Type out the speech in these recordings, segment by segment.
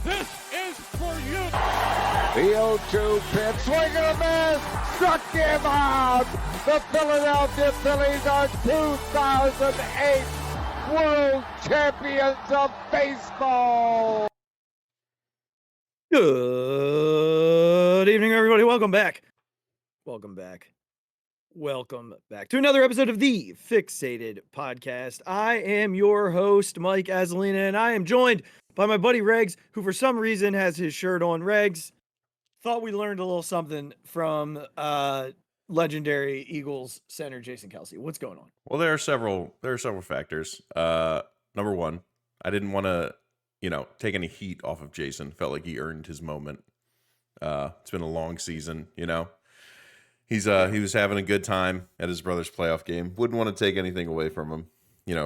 This is for you. The 0-2 pitch, swing and a miss, struck him out. The Philadelphia Phillies are 2008 World Champions of Baseball. Good evening, everybody. Welcome back to another episode of the Phixated Podcast. I am your host, Mike Azzolina, and I am joined by my buddy Regz, who for some reason has his shirt on. Regz, thought we learned a little something from legendary Eagles center Jason Kelce. What's going on? Well, there are several factors. Number one, I didn't want to, take any heat off of Jason. Felt like he earned his moment. It's been a long season, He was having a good time at his brother's playoff game. Wouldn't want to take anything away from him.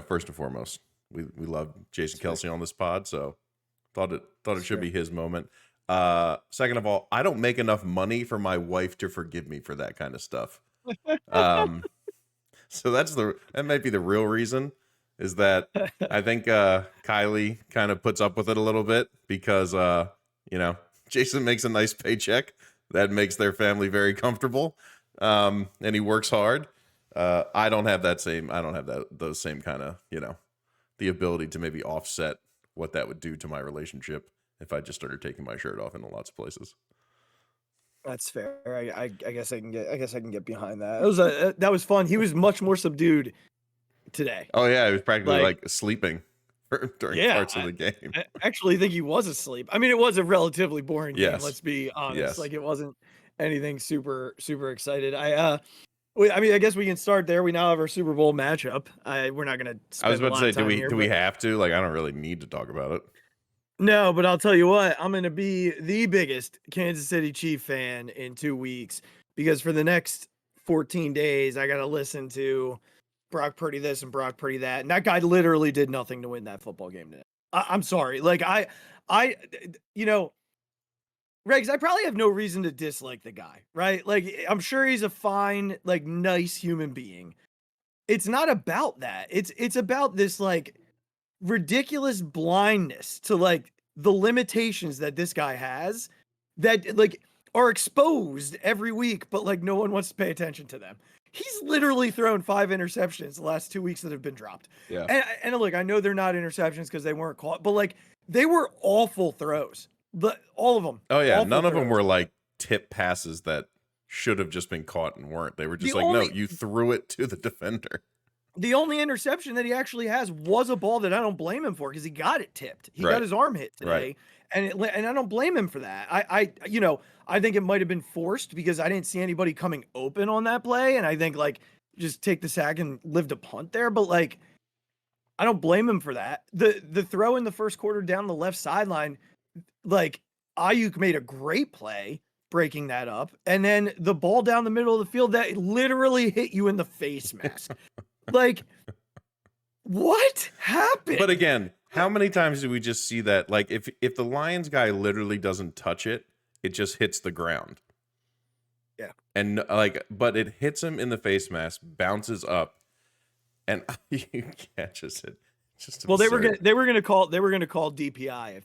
First and foremost, we love Jason Kelce on this pod, so thought it should be his moment. Second of all, I don't make enough money for my wife to forgive me for that kind of stuff. So that might be the real reason, is that I think Kylie kind of puts up with it a little bit because Jason makes a nice paycheck that makes their family very comfortable. And he works hard. I don't have those same kind of, the ability to maybe offset what that would do to my relationship if I just started taking my shirt off in lots of places. That's fair. I guess I can get behind that. That was fun. He was much more subdued today. Oh yeah, he was practically like sleeping during parts of the game. I actually think he was asleep. I mean, it was a relatively boring game. Let's be honest. Yes. Like, it wasn't anything super excited. I guess we can start there. We now have our Super Bowl matchup. We're not gonna. I was about to say, do we have to? Like, I don't really need to talk about it. No, but I'll tell you what, I'm going to be the biggest Kansas City Chief fan in 2 weeks, because for the next 14 days, I got to listen to Brock Purdy this and Brock Purdy that. And that guy literally did nothing to win that football game today. I'm sorry. Like, Regz, I probably have no reason to dislike the guy, right? Like, I'm sure he's a fine, like, nice human being. It's not about that. It's about this, like, ridiculous blindness to like the limitations that this guy has that like are exposed every week, but like no one wants to pay attention to them. He's literally thrown 5 interceptions the last 2 weeks that have been dropped. Yeah. And look, I know they're not interceptions because they weren't caught, but like they were awful throws. All of them. Oh yeah. None of throws. them were like tip passes that should have just been caught and weren't. They were just no, you threw it to the defender. The only interception that he actually has was a ball that I don't blame him for, because he got it tipped. He got his arm hit today, and I don't blame him for that. I think it might have been forced because I didn't see anybody coming open on that play, and I think like just take the sack and live to punt there. But like, I don't blame him for that. The throw in the first quarter down the left sideline, like Ayuk made a great play breaking that up, and then the ball down the middle of the field that literally hit you in the face mask. Like, what happened? But again, how many times do we just see that? Like, if the Lions guy literally doesn't touch it, it just hits the ground. Yeah. And but it hits him in the face mask, bounces up, and you catch it. Just well, absurd. they were gonna call DPI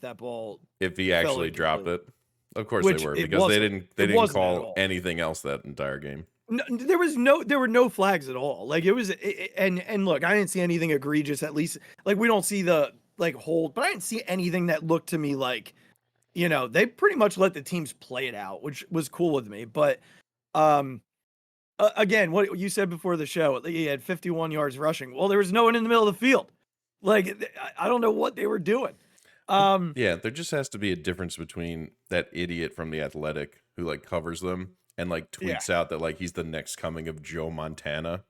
if he actually dropped it. Of course they were, because they didn't call anything else that entire game. No, there were no flags at all. Like and look, I didn't see anything egregious. At least like we don't see the like hold, but I didn't see anything that looked to me like, they pretty much let the teams play it out, which was cool with me. But again, what you said before the show, he had 51 yards rushing. Well, there was no one in the middle of the field. Like, I don't know what they were doing. Yeah, there just has to be a difference between that idiot from The Athletic who like covers them and like tweets out that like he's the next coming of Joe Montana,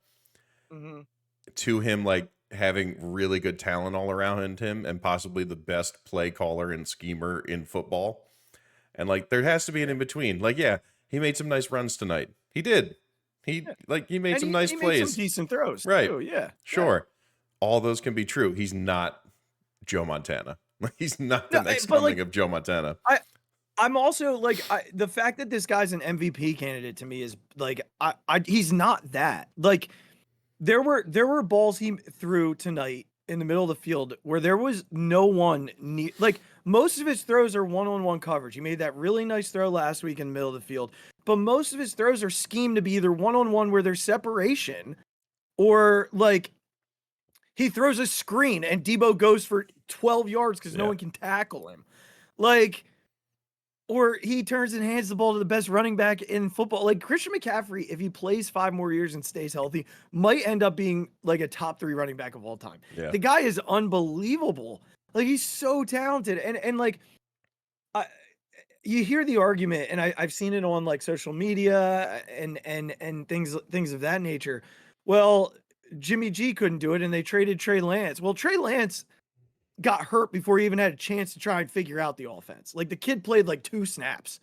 to him like having really good talent all around him and possibly the best play caller and schemer in football. And like there has to be an in between. Like, yeah, he made some nice runs tonight. He did. He made some nice plays. Made some decent throws. Right. Too. Yeah. Sure. Yeah. All those can be true. He's not Joe Montana. He's not the next coming of Joe Montana. I'm also like, the fact that this guy's an MVP candidate to me is like, he's not that. Like, there were balls he threw tonight in the middle of the field where there was no one like most of his throws are one-on-one coverage. He made that really nice throw last week in the middle of the field, but most of his throws are schemed to be either one-on-one where there's separation or like he throws a screen and Debo goes for 12 yards because no one can tackle him. Like, or he turns and hands the ball to the best running back in football. Like Christian McCaffrey, if he plays 5 more years and stays healthy, might end up being like a top 3 running back of all time. Yeah. The guy is unbelievable. Like he's so talented. And like, you hear the argument, and I've seen it on like social media and things of that nature. Well, Jimmy G couldn't do it, and they traded Trey Lance. Well, Trey Lance got hurt before he even had a chance to try and figure out the offense. Like the kid played like 2 snaps,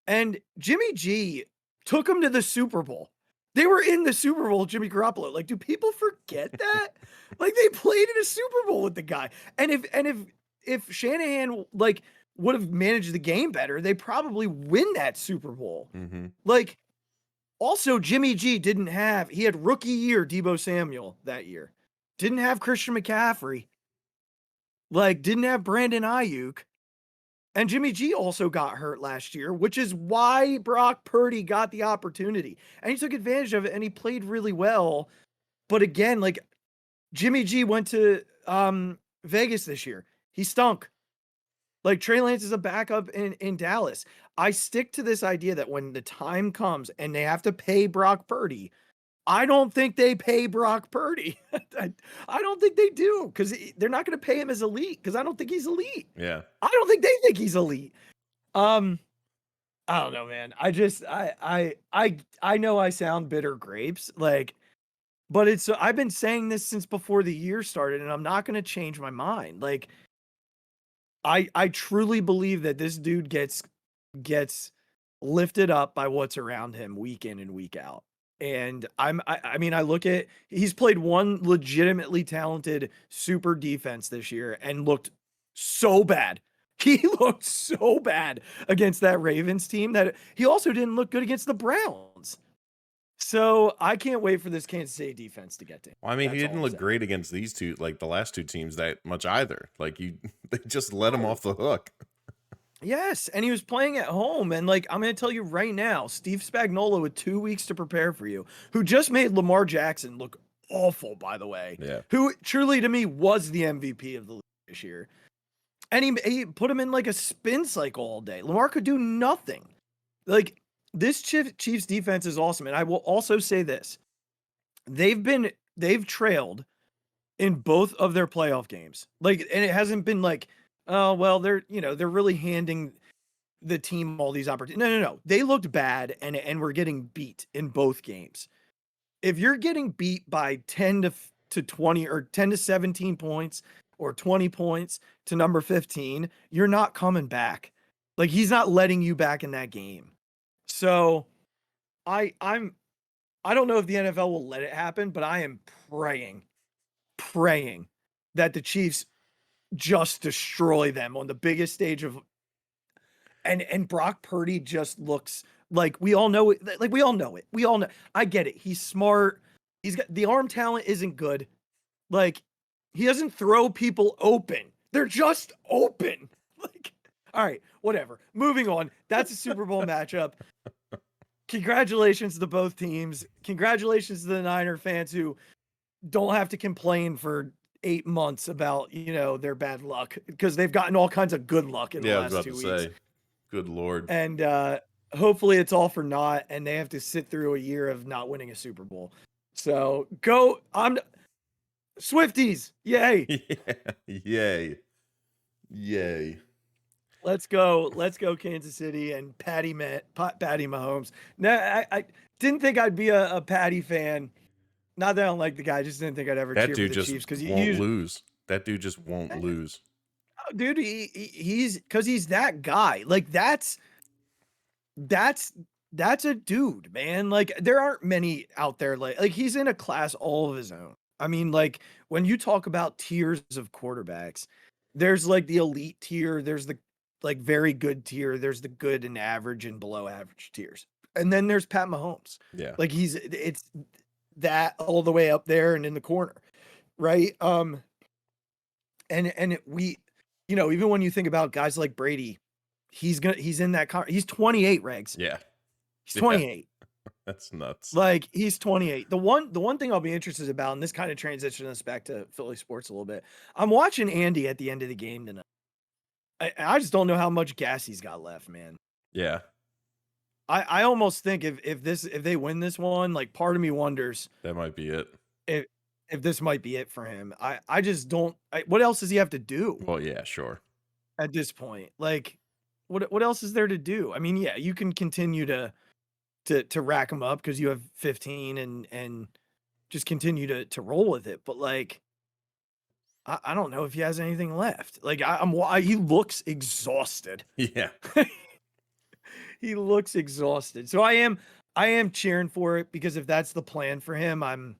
and Jimmy G took him to the Super Bowl. They were in the Super Bowl, Jimmy Garoppolo. Like, do people forget that? Like they played in a Super Bowl with the guy. And if Shanahan like would have managed the game better, they probably win that Super Bowl. Mm-hmm. Like, also Jimmy G he had rookie year Debo Samuel that year. Didn't have Christian McCaffrey. Like, didn't have Brandon Ayuk. And Jimmy G also got hurt last year, which is why Brock Purdy got the opportunity. And he took advantage of it, and he played really well. But again, like, Jimmy G went to Vegas this year. He stunk. Like, Trey Lance is a backup in Dallas. I stick to this idea that when the time comes and they have to pay Brock Purdy, I don't think they pay Brock Purdy. I don't think they do, because they're not going to pay him as elite, because I don't think he's elite. Yeah. I don't think they think he's elite. I don't know, man. I know I sound bitter grapes, like, but I've been saying this since before the year started, and I'm not going to change my mind. Like, I truly believe that this dude gets lifted up by what's around him week in and week out. And I mean, I look at, he's played one legitimately talented super defense this year and looked so bad. He looked so bad against that Ravens team that he also didn't look good against the Browns. So I can't wait for this Kansas City defense to get to him. Well, I mean, he didn't look great against these two, like the last 2 teams that much either. Like they just let him off the hook. Yes, and he was playing at home, and like I'm going to tell you right now, Steve Spagnuolo with 2 weeks to prepare for you, who just made Lamar Jackson look awful, by the way. Yeah. Who truly to me was the MVP of the league this year, and he put him in like a spin cycle all day. Lamar could do nothing. Like, this Chiefs defense is awesome, and I will also say this: they've trailed in both of their playoff games. Like, and it hasn't been like, oh, well, they're really handing the team all these opportunities. No. They looked bad and were getting beat in both games. If you're getting beat by 10 to 20 or 10 to 17 points or 20 points to number 15, you're not coming back. Like, he's not letting you back in that game. So I don't know if the NFL will let it happen, but I am praying that the Chiefs just destroy them on the biggest stage of, and Brock Purdy just looks like, we all know it. Like, we all know. I get it. He's smart. He's got the arm talent isn't good. Like, he doesn't throw people open. They're just open. Like, all right, whatever. Moving on. That's a Super Bowl matchup. Congratulations to both teams. Congratulations to the Niner fans who don't have to complain for 8 months about, their bad luck, because they've gotten all kinds of good luck in the last 2 weeks. Say, good Lord. And hopefully it's all for naught, and they have to sit through a year of not winning a Super Bowl. So go, Swifties. Yay. Yeah. Yay. Let's go Kansas City and Patty Mahomes. No, I didn't think I'd be a Patty fan. Not that I don't like the guy, I just didn't think I'd ever cheer for the Chiefs, because he won't lose. That dude just won't lose. Dude, he's that guy. Like, that's a dude, man. Like, there aren't many out there like he's in a class all of his own. I mean, like, when you talk about tiers of quarterbacks, there's like the elite tier, there's the like very good tier, there's the good and average and below average tiers, and then there's Pat Mahomes. Yeah, like it's that all the way up there and in the corner, right? we, even when you think about guys like Brady, he's in that he's 28, Regz. Yeah. He's 28. That's nuts. Like, he's 28. The one thing I'll be interested about, and this kind of transitions us back to Philly sports a little bit. I'm watching Andy at the end of the game tonight. I just don't know how much gas he's got left, man. Yeah. I almost think if they win this one, like, part of me wonders that might be it. If this might be it for him. I just don't. What else does he have to do? Well, yeah, sure. At this point, like, what else is there to do? I mean, yeah, you can continue to rack them up because you have 15 and just continue to roll with it. But, like, I don't know if he has anything left. Like, he looks exhausted. Yeah. He looks exhausted. So I am cheering for it, because if that's the plan for him, I'm,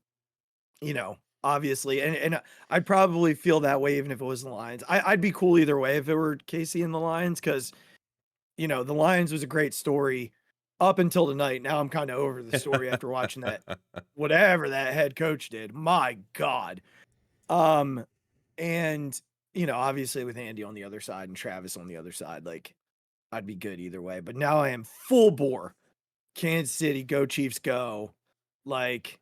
obviously, and I'd probably feel that way even if it was the Lions. I'd be cool either way if it were Casey and the Lions, because, the Lions was a great story up until tonight. Now I'm kind of over the story after watching that, whatever that head coach did. My God. And, obviously with Andy on the other side and Travis on the other side, like, I'd be good either way. But now I am full bore. Kansas City, go Chiefs, go. Like,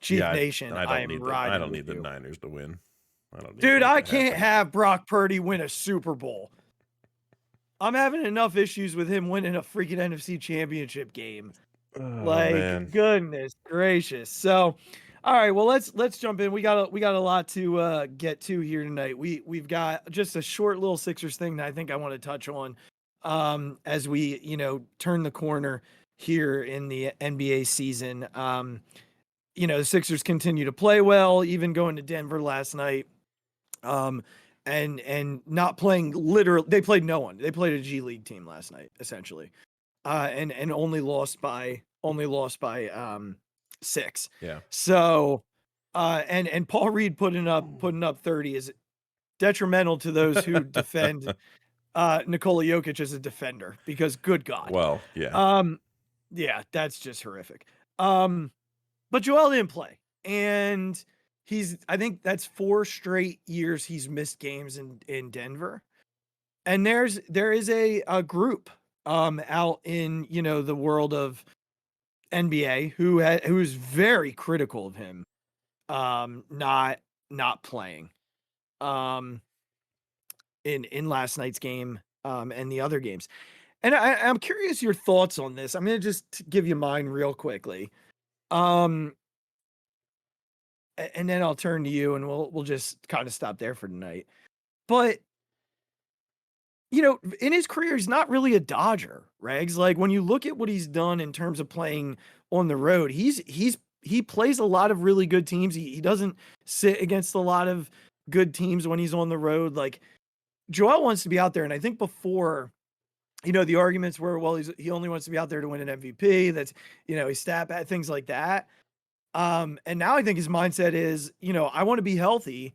Chief Nation, I don't need the Niners to win. I can't have Brock Purdy win a Super Bowl. I'm having enough issues with him winning a freaking NFC Championship game. Man. Goodness gracious. So, all right, well, let's jump in. We got a lot to get to here tonight. We've got just a short little Sixers thing that I think I want to touch on as we, turn the corner here in the NBA season. The Sixers continue to play well, even going to Denver last night. And not playing they played no one. They played a G League team last night, essentially. And only lost by 6. Yeah. So and Paul Reed putting up 30 is detrimental to those who defend Nikola Jokic as a defender, because good God. Well, yeah. Yeah, that's just horrific. But Joel didn't play, and I think that's 4 straight years he's missed games in Denver. And there is a group out in, the world of NBA who is very critical of him not playing in last night's game and the other games. And I'm curious your thoughts on this. I'm going to just give you mine real quickly. And then I'll turn to you, and we'll just kind of stop there for tonight. But, in his career, he's not really a Dodger, Regz. Like, when you look at what he's done in terms of playing on the road, he plays a lot of really good teams. He doesn't sit against a lot of good teams when he's on the road. Like, Joel wants to be out there, and I think before, the arguments were, well, he only wants to be out there to win an MVP. That's, he's stat bad, things like that. And now I think his mindset is, I want to be healthy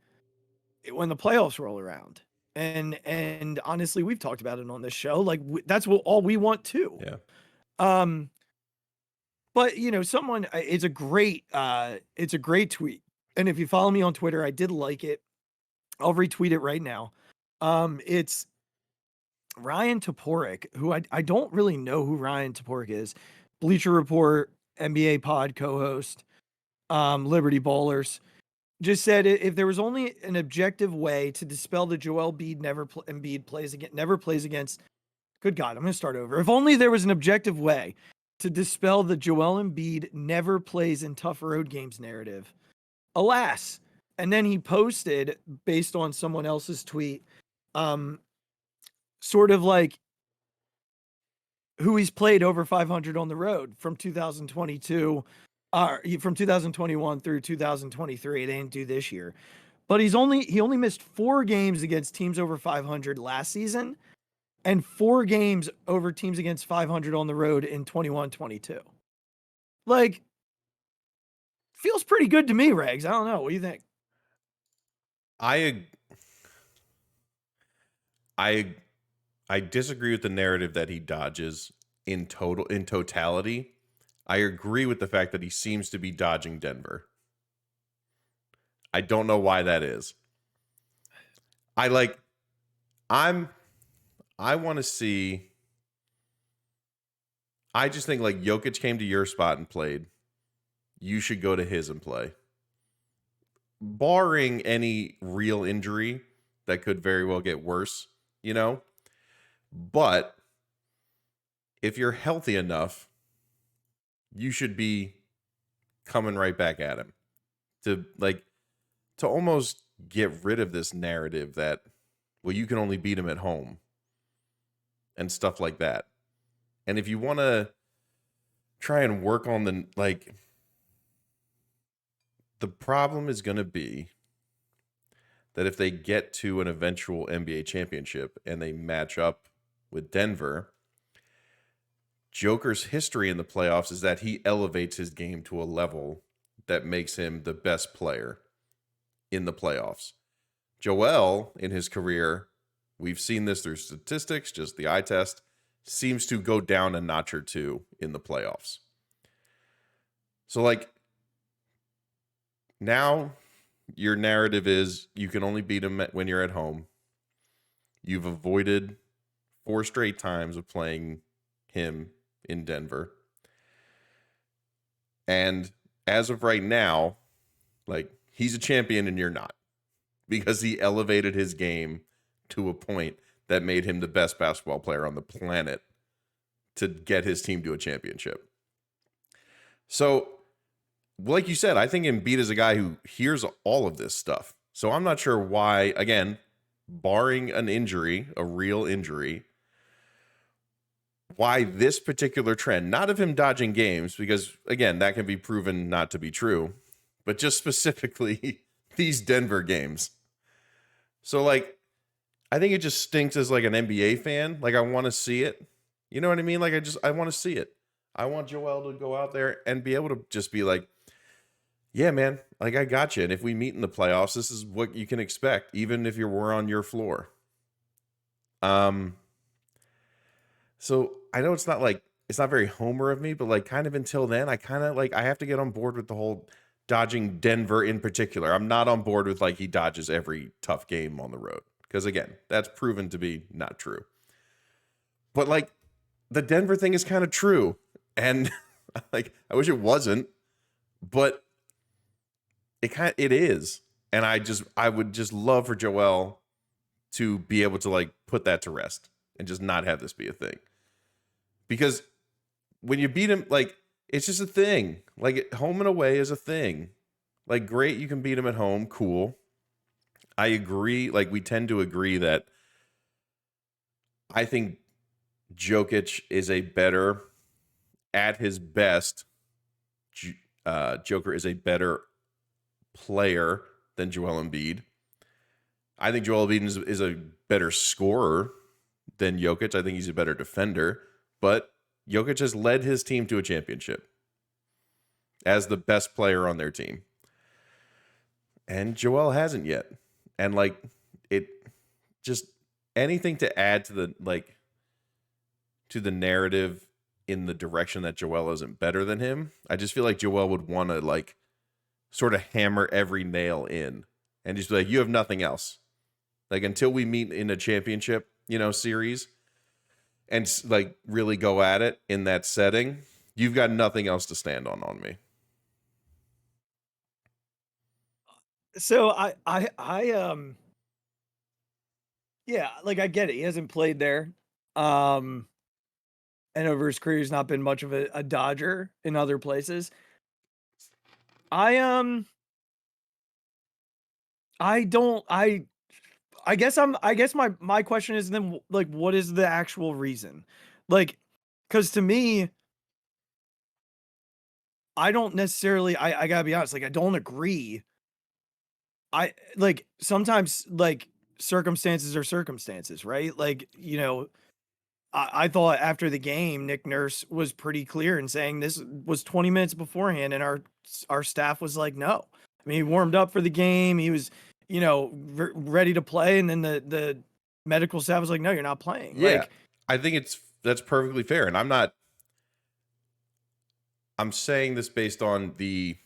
when the playoffs roll around. And honestly, we've talked about it on this show. Like, that's all we want too. Yeah. But it's a great tweet. And if you follow me on Twitter, I did like it. I'll retweet it right now. It's Ryan Toporek, who I don't really know who Ryan Toporek is. Bleacher Report, NBA pod co-host, Liberty Ballers, just said if there was only an objective way to dispel the Joel Embiid never plays against. Good God, I'm going to start over. If only there was an objective way to dispel the Joel Embiid never plays in tough road games narrative. Alas. And then he posted, based on someone else's tweet, sort of like who he's played over 500 on the road from 2022, from 2021 through 2023. They didn't do this year, but he only missed 4 games against teams over 500 last season, and 4 games over teams against 500 on the road in 21-22. Like, feels pretty good to me, Regz. I don't know. What do you think? I disagree with the narrative that he dodges in totality. I agree with the fact that he seems to be dodging Denver. I don't know why that is. I want to see. I just think like Jokic came to your spot and played. You should go to his and play. Barring any real injury that could very well get worse, you know? But if you're healthy enough, you should be coming right back at him to almost get rid of this narrative that, well, you can only beat him at home and stuff like that. And if you want to try and work on the problem is going to be that if they get to an eventual NBA championship and they match up with Denver, Joker's history in the playoffs is that he elevates his game to a level that makes him the best player in the playoffs. Joel, in his career, we've seen this through statistics, just the eye test, seems to go down a notch or two in the playoffs. So, now your narrative is you can only beat him when you're at home. You've avoided 4 straight times of playing him in Denver. And as of right now, he's a champion and you're not, because he elevated his game to a point that made him the best basketball player on the planet to get his team to a championship. So, like you said, I think Embiid is a guy who hears all of this stuff. So I'm not sure why, again, barring an injury, a real injury, why this particular trend, not of him dodging games, because, again, that can be proven not to be true, but just specifically these Denver games. So, I think it just stinks as, an NBA fan. I want to see it. You know what I mean? I want to see it. I want Joel to go out there and be able to just be like, yeah, man, I got you. And if we meet in the playoffs, this is what you can expect, even if we're on your floor. So I know it's not very Homer of me, but kind of until then, I kind of I have to get on board with the whole dodging Denver in particular. I'm not on board with he dodges every tough game on the road, because again, that's proven to be not true. But the Denver thing is kind of true, and I wish it wasn't, but it is. And I would just love for Joel to be able to put that to rest and just not have this be a thing. Because when you beat him, it's just a thing. Home and away is a thing. Great, you can beat him at home, cool. I agree. We tend to agree that I think Jokic is a better, at his best, Joker is a better player than Joel Embiid. I think Joel Embiid is a better scorer than Jokic. I think he's a better defender. But Jokic has led his team to a championship as the best player on their team. And Joel hasn't yet. And it just anything to add to the narrative in the direction that Joel isn't better than him. I just feel like Joel would want to sort of hammer every nail in and just be like, you have nothing else. Until we meet in a championship, series, and really go at it in that setting, you've got nothing else to stand on me. So yeah, I get it. He hasn't played there. And over his career, he's not been much of a Dodger in other places. I guess my question is then what is the actual reason? Because to me, I don't necessarily, I gotta be honest, I don't agree. I sometimes circumstances are circumstances, right? I thought after the game, Nick Nurse was pretty clear in saying this was 20 minutes beforehand, and our staff was like, no. I mean, he warmed up for the game. He was, ready to play, and then the medical staff was like, no, you're not playing. Yeah, I think that's perfectly fair, and I'm saying this based on the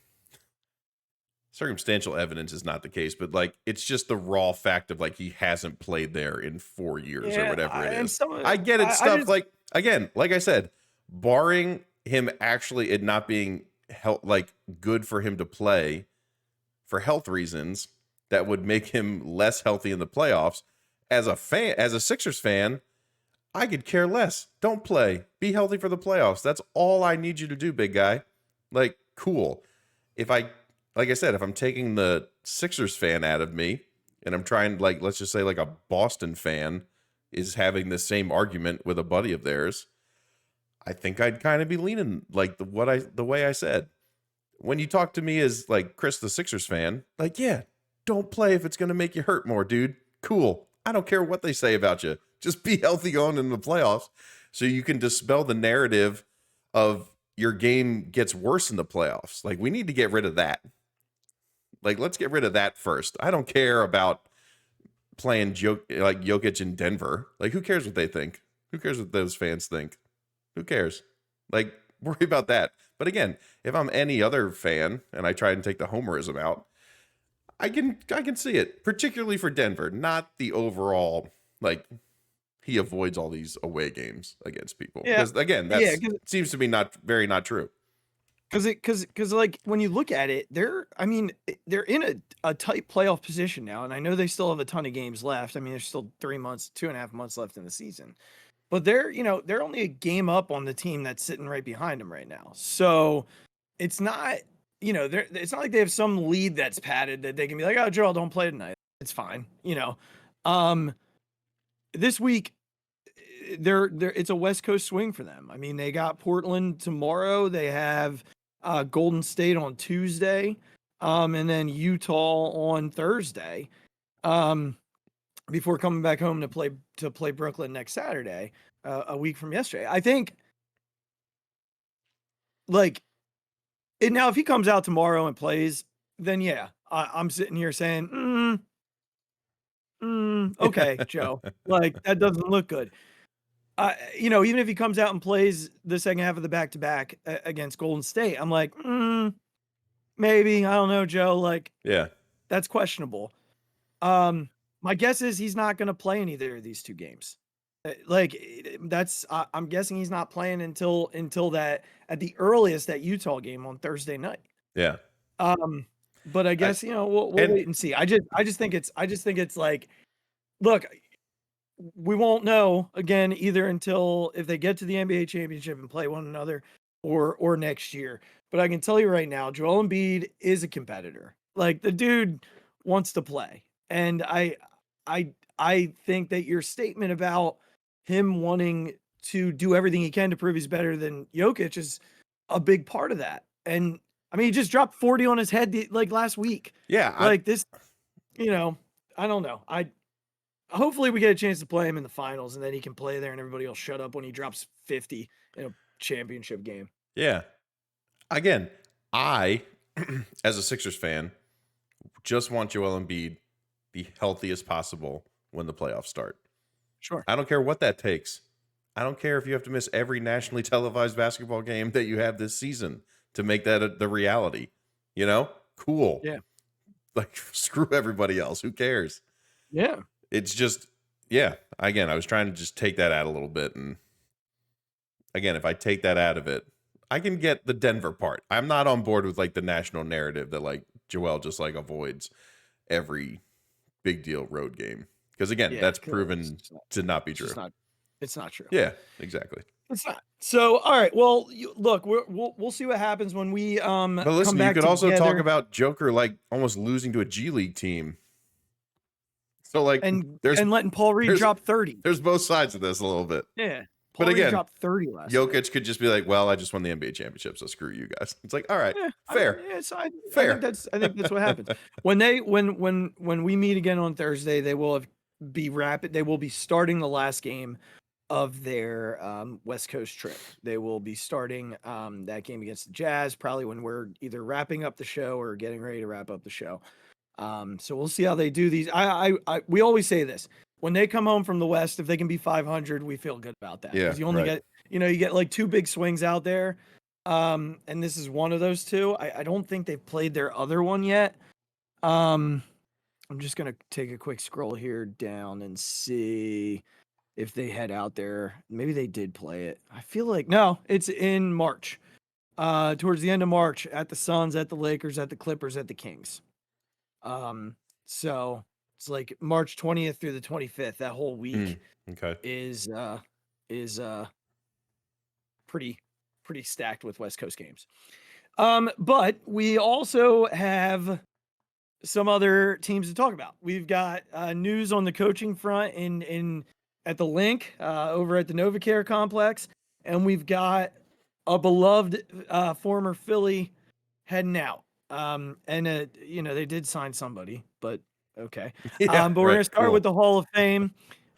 circumstantial evidence is not the case, but like it's just the raw fact of like he hasn't played there in 4 years or whatever it is. I get it. Like again, like I said, barring him actually it not being like good for him to play for health reasons that would make him less healthy in the playoffs. As a Sixers fan, I could care less. Don't play. Be healthy for the playoffs. That's all I need you to do, big guy. Like, cool. Like I said, if I'm taking the Sixers fan out of me and I'm trying, like, let's just say like a Boston fan is having the same argument with a buddy of theirs, I think I'd kind of be leaning like the way I said. When you talk to me as like Chris, the Sixers fan, like, yeah, don't play if it's going to make you hurt more, dude. Cool. I don't care what they say about you. Just be healthy going into the playoffs so you can dispel the narrative of your game gets worse in the playoffs. Like, we need to get rid of that. Like, let's get rid of that first. I don't care about playing like Jokic in Denver. Like, who cares what they think? Who cares what those fans think? Who cares? Like, worry about that. But again, if I'm any other fan and I try and take the homerism out, I can see it, particularly for Denver, not the overall, like, he avoids all these away games against people. Because again, that seems to be not true. Because like when you look at it, they're in a tight playoff position now, and I know they still have a ton of games left. I mean, there's still 2.5 months left in the season, but they're only a game up on the team that's sitting right behind them right now. So it's not it's not like they have some lead that's padded that they can be like, oh, Joel, don't play tonight. It's fine. This week it's a West Coast swing for them. I mean, they got Portland tomorrow. They have Golden State on Tuesday, and then Utah on Thursday, before coming back home to play Brooklyn next Saturday, a week from yesterday. I think, like, now if he comes out tomorrow and plays, then yeah, I'm sitting here saying, okay, Joe, like, that doesn't look good. Even if he comes out and plays the second half of the back-to-back against Golden State, I'm like, maybe, I don't know, Joe. Like, yeah, that's questionable. My guess is he's not going to play in either of these two games. I'm guessing he's not playing until that at the earliest that Utah game on Thursday night. Yeah. But I guess we'll wait and see. I just think it's like, look, we won't know again either until if they get to the NBA championship and play one another or next year. But I can tell you right now, Joel Embiid is a competitor. Like, the dude wants to play. And I think that your statement about him wanting to do everything he can to prove he's better than Jokic is a big part of that. And I mean, he just dropped 40 on his head like last week. Yeah. I don't know. Hopefully we get a chance to play him in the finals and then he can play there and everybody will shut up when he drops 50 in a championship game. Yeah. Again, I, as a Sixers fan, just want Joel Embiid the healthiest possible when the playoffs start. Sure. I don't care what that takes. I don't care if you have to miss every nationally televised basketball game that you have this season to make that the reality. Cool. Yeah. Like, screw everybody else. Who cares? Yeah. It's just, yeah. Again, I was trying to just take that out a little bit. And again, if I take that out of it, I can get the Denver part. I'm not on board with like the national narrative that like Joel just like avoids every big deal road game. Because again, that's proven to not be true. It's not true. Yeah, exactly. It's not. So, all right. Well, look, we'll see what happens when we But listen, you could also talk about Joker like almost losing to a G League team. So like, and letting Paul Reed drop 30. There's both sides of this a little bit. Yeah. But again, dropped 30 last Jokic night. could just be like, well, I just won the NBA championship, so screw you guys. It's like, all right, fair. Fair. I think that's what happens. When we meet again on Thursday, they will be starting the last game of their West Coast trip. They will be starting that game against the Jazz, probably when we're either wrapping up the show or getting ready to wrap up the show. So we'll see how they do these. We always say this. When they come home from the West, if they can be 500, we feel good about that. Yeah, because you only get, you get like two big swings out there. And this is one of those two. I don't think they've played their other one yet. I'm just gonna take a quick scroll here down and see if they head out there. Maybe they did play it. I feel like no, it's in March. Towards the end of March, at the Suns, at the Lakers, at the Clippers, at the Kings. So it's like March 20th through the 25th. That whole week Okay. is pretty stacked with West Coast games. But we also have some other teams to talk about. We've got news on the coaching front in at the Link over at the NovaCare complex, and we've got a beloved former Philly heading out. And you know, they did sign somebody, but okay. Yeah, But we're gonna start cool. with the Hall of Fame.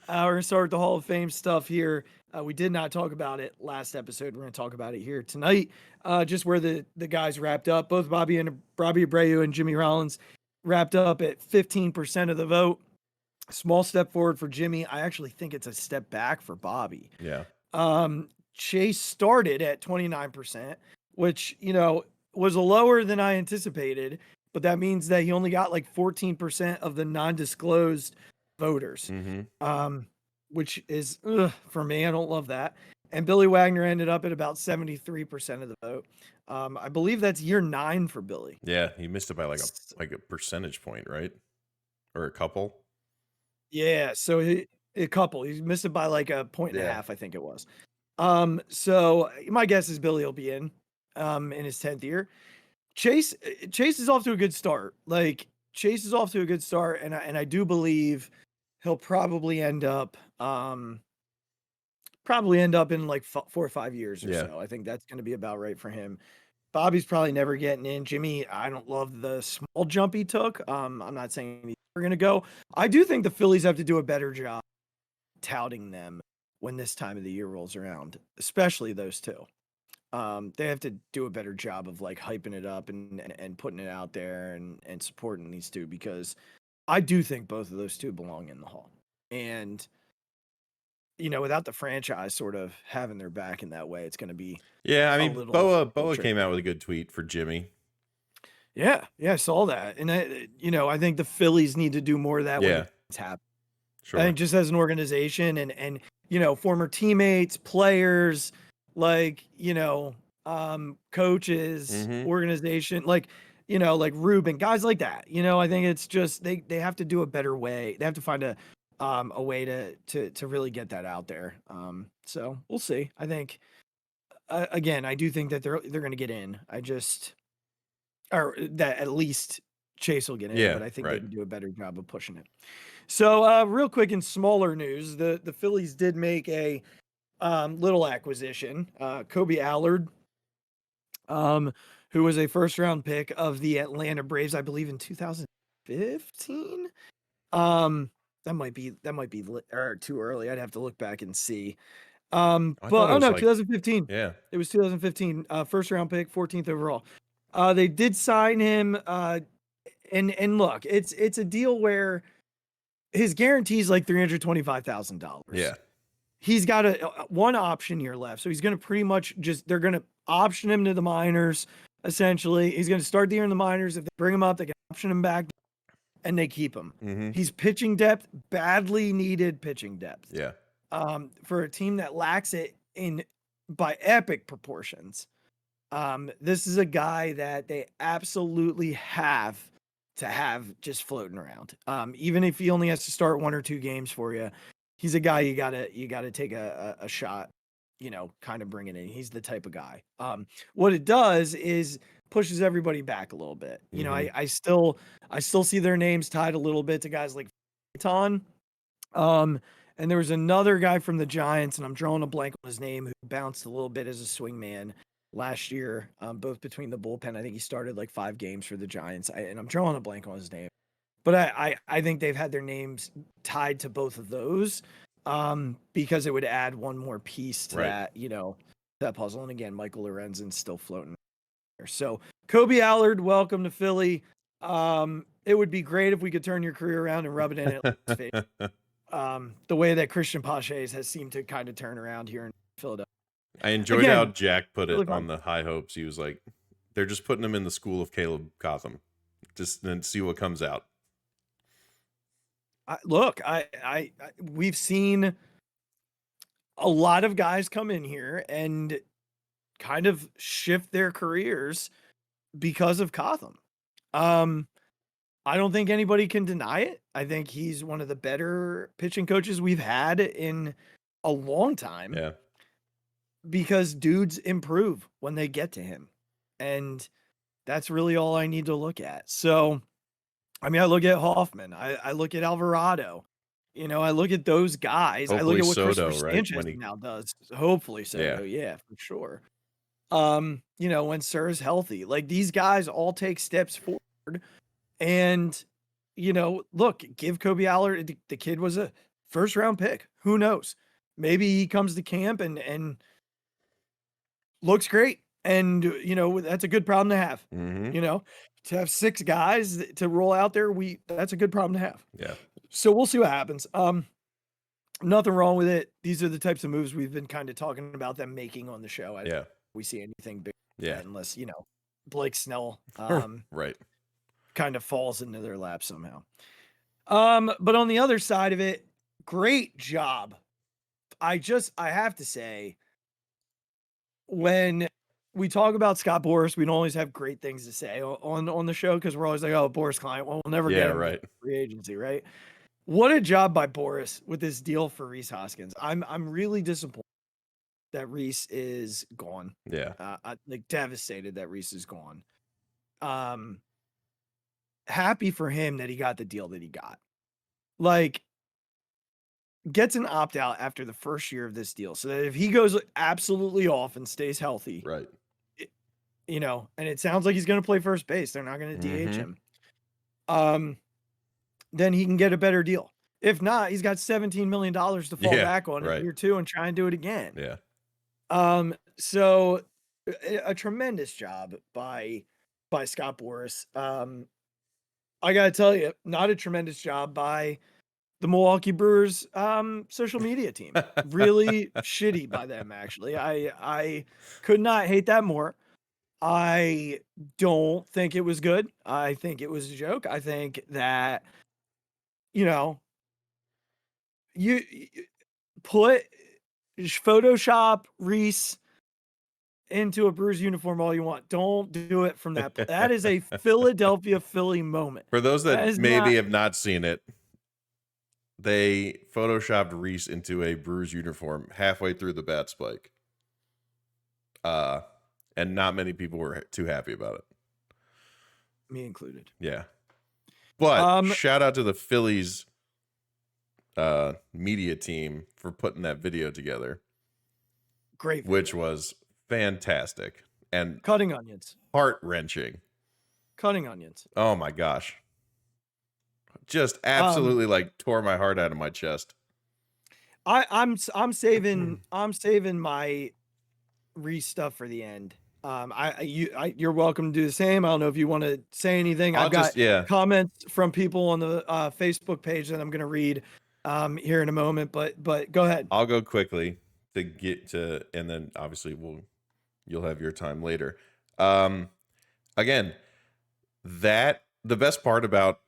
We're gonna start with the Hall of Fame stuff here. We did not talk about it last episode. We're gonna talk about it here tonight. Just where the guys wrapped up. Both Bobby Abreu and Jimmy Rollins wrapped up at 15% of the vote. Small step forward for Jimmy. I actually think it's a step back for Bobby. Yeah. Chase started at 29%, which, you know, was lower than I anticipated, but that means that he only got like 14% of the non-disclosed voters, which is, for me, I don't love that. And Billy Wagner ended up at about 73% of the vote. I believe that's year 9 for Billy. Yeah, he missed it by like a percentage point, right? Or a couple. Yeah, so a couple. He missed it by like a point and a half, I think it was. So my guess is Billy will be in his 10th year. Chase is off to a good start. Like Chase is off to a good start, and I do believe he'll probably end up in like 4 or 5 years or so. I think that's going to be about right for him. Bobby's probably never getting in. Jimmy, I don't love the small jump he took. I'm not saying he's never going to go. I do think the Phillies have to do a better job touting them when this time of the year rolls around, especially those two. They have to do a better job of like hyping it up and putting it out there and supporting these two, because I do think both of those two belong in the Hall. And, you know, without the franchise sort of having their back in that way, it's going to be. Yeah, I mean, Boa came out with a good tweet for Jimmy. Yeah, I saw that. And, I think the Phillies need to do more of that when it's happening. Sure. I think just as an organization and former teammates, players, like, coaches, organization, like Ruben, guys like that. I think it's just they have to do a better way. They have to find a way to really get that out there. So we'll see. I think again, I do think that they're going to get in. Or that at least Chase will get in, but I think they can do a better job of pushing it. So real quick, in smaller news, the Phillies did make a little acquisition, Kobe Allard, who was a first-round pick of the Atlanta Braves, I believe, in 2015. That might be too early. I'd have to look back and see. But 2015. Yeah, it was 2015. First-round pick, 14th overall. They did sign him. And look, it's a deal where his guarantee is like $325,000. Yeah. He's got one option year left. So he's going to pretty much they're going to option him to the minors. Essentially, he's going to start the year in the minors. If they bring him up, they can option him back and they keep him. He's pitching depth, badly needed pitching depth. Yeah. For a team that lacks it by epic proportions. This is a guy that they absolutely have to have just floating around. Even if he only has to start 1 or 2 games for you, he's a guy you gotta take a shot, kind of bring it in. He's the type of guy. What it does is pushes everybody back a little bit. I still see their names tied a little bit to guys like Ton. And there was another guy from the Giants, and I'm drawing a blank on his name, who bounced a little bit as a swing man last year, both between the bullpen. I think he started like 5 games for the Giants, and I'm drawing a blank on his name. But I think they've had their names tied to both of those because it would add one more piece to that puzzle. And again, Michael Lorenzen's still floating there. So Kobe Allard, welcome to Philly. It would be great if we could turn your career around and rub it in at face. The way that Christian Paches has seemed to kind of turn around here in Philadelphia. I enjoyed how Jack put it on the High Hopes. He was like, they're just putting him in the school of Caleb Cotham. just and see what comes out. We've seen a lot of guys come in here and kind of shift their careers because of Cotham. I don't think anybody can deny it. I think he's one of the better pitching coaches we've had in a long time. Yeah. Because dudes improve when they get to him. And that's really all I need to look at. So, I mean, I look at Hoffman. I look at Alvarado. I look at those guys. Hopefully I look at what Soto, Christopher right? Sanchez now does. Hopefully Soto, yeah, for sure. When Sir's healthy. Like, these guys all take steps forward. And, look, give Kobe Allard, the kid was a first-round pick. Who knows? Maybe he comes to camp and looks great. And, that's a good problem to have. To have 6 guys to roll out there, that's a good problem to have. Yeah. So we'll see what happens. Nothing wrong with it. These are the types of moves we've been kind of talking about them making on the show. I don't think we see anything big unless, Blake Snell right. kind of falls into their lap somehow. But on the other side of it, great job. I have to say, when we talk about Scott Boras, we don't always have great things to say on the show because we're always like, oh, Boras client. Well, we'll never get him free agency, right? What a job by Boras with this deal for Rhys Hoskins. I'm really disappointed that Rhys is gone. Yeah. Devastated that Rhys is gone. Happy for him that he got the deal that he got. Gets an opt-out after the first year of this deal. So that if he goes absolutely off and stays healthy, right. And it sounds like he's going to play first base. They're not going to DH him. Then he can get a better deal. If not, he's got $17 million to fall back on in year 2 and try and do it again. Yeah. So a tremendous job by Scott Boras. I got to tell you, not a tremendous job by the Milwaukee Brewers social media team. Really shitty by them, actually. I could not hate that more. I don't think it was good. I think it was a joke. I think that, you put Photoshop Rhys into a Brewers uniform all you want. Don't do it from that. That is a Philadelphia Philly moment. For those that maybe have not seen it, they photoshopped Rhys into a Brewers uniform halfway through the bat spike. And not many people were too happy about it. Me included. Yeah. But shout out to the Phillies media team for putting that video together. Great video. Which was fantastic. And cutting onions. Heart-wrenching. Cutting onions. Oh my gosh. Just absolutely tore my heart out of my chest. I'm saving my Rhys stuff for the end. You're welcome to do the same. I don't know if you want to say anything. I've got comments from people on the Facebook page that I'm going to read here in a moment, but go ahead. I'll go quickly to get to, and then obviously you'll have your time later. Again, the best part about,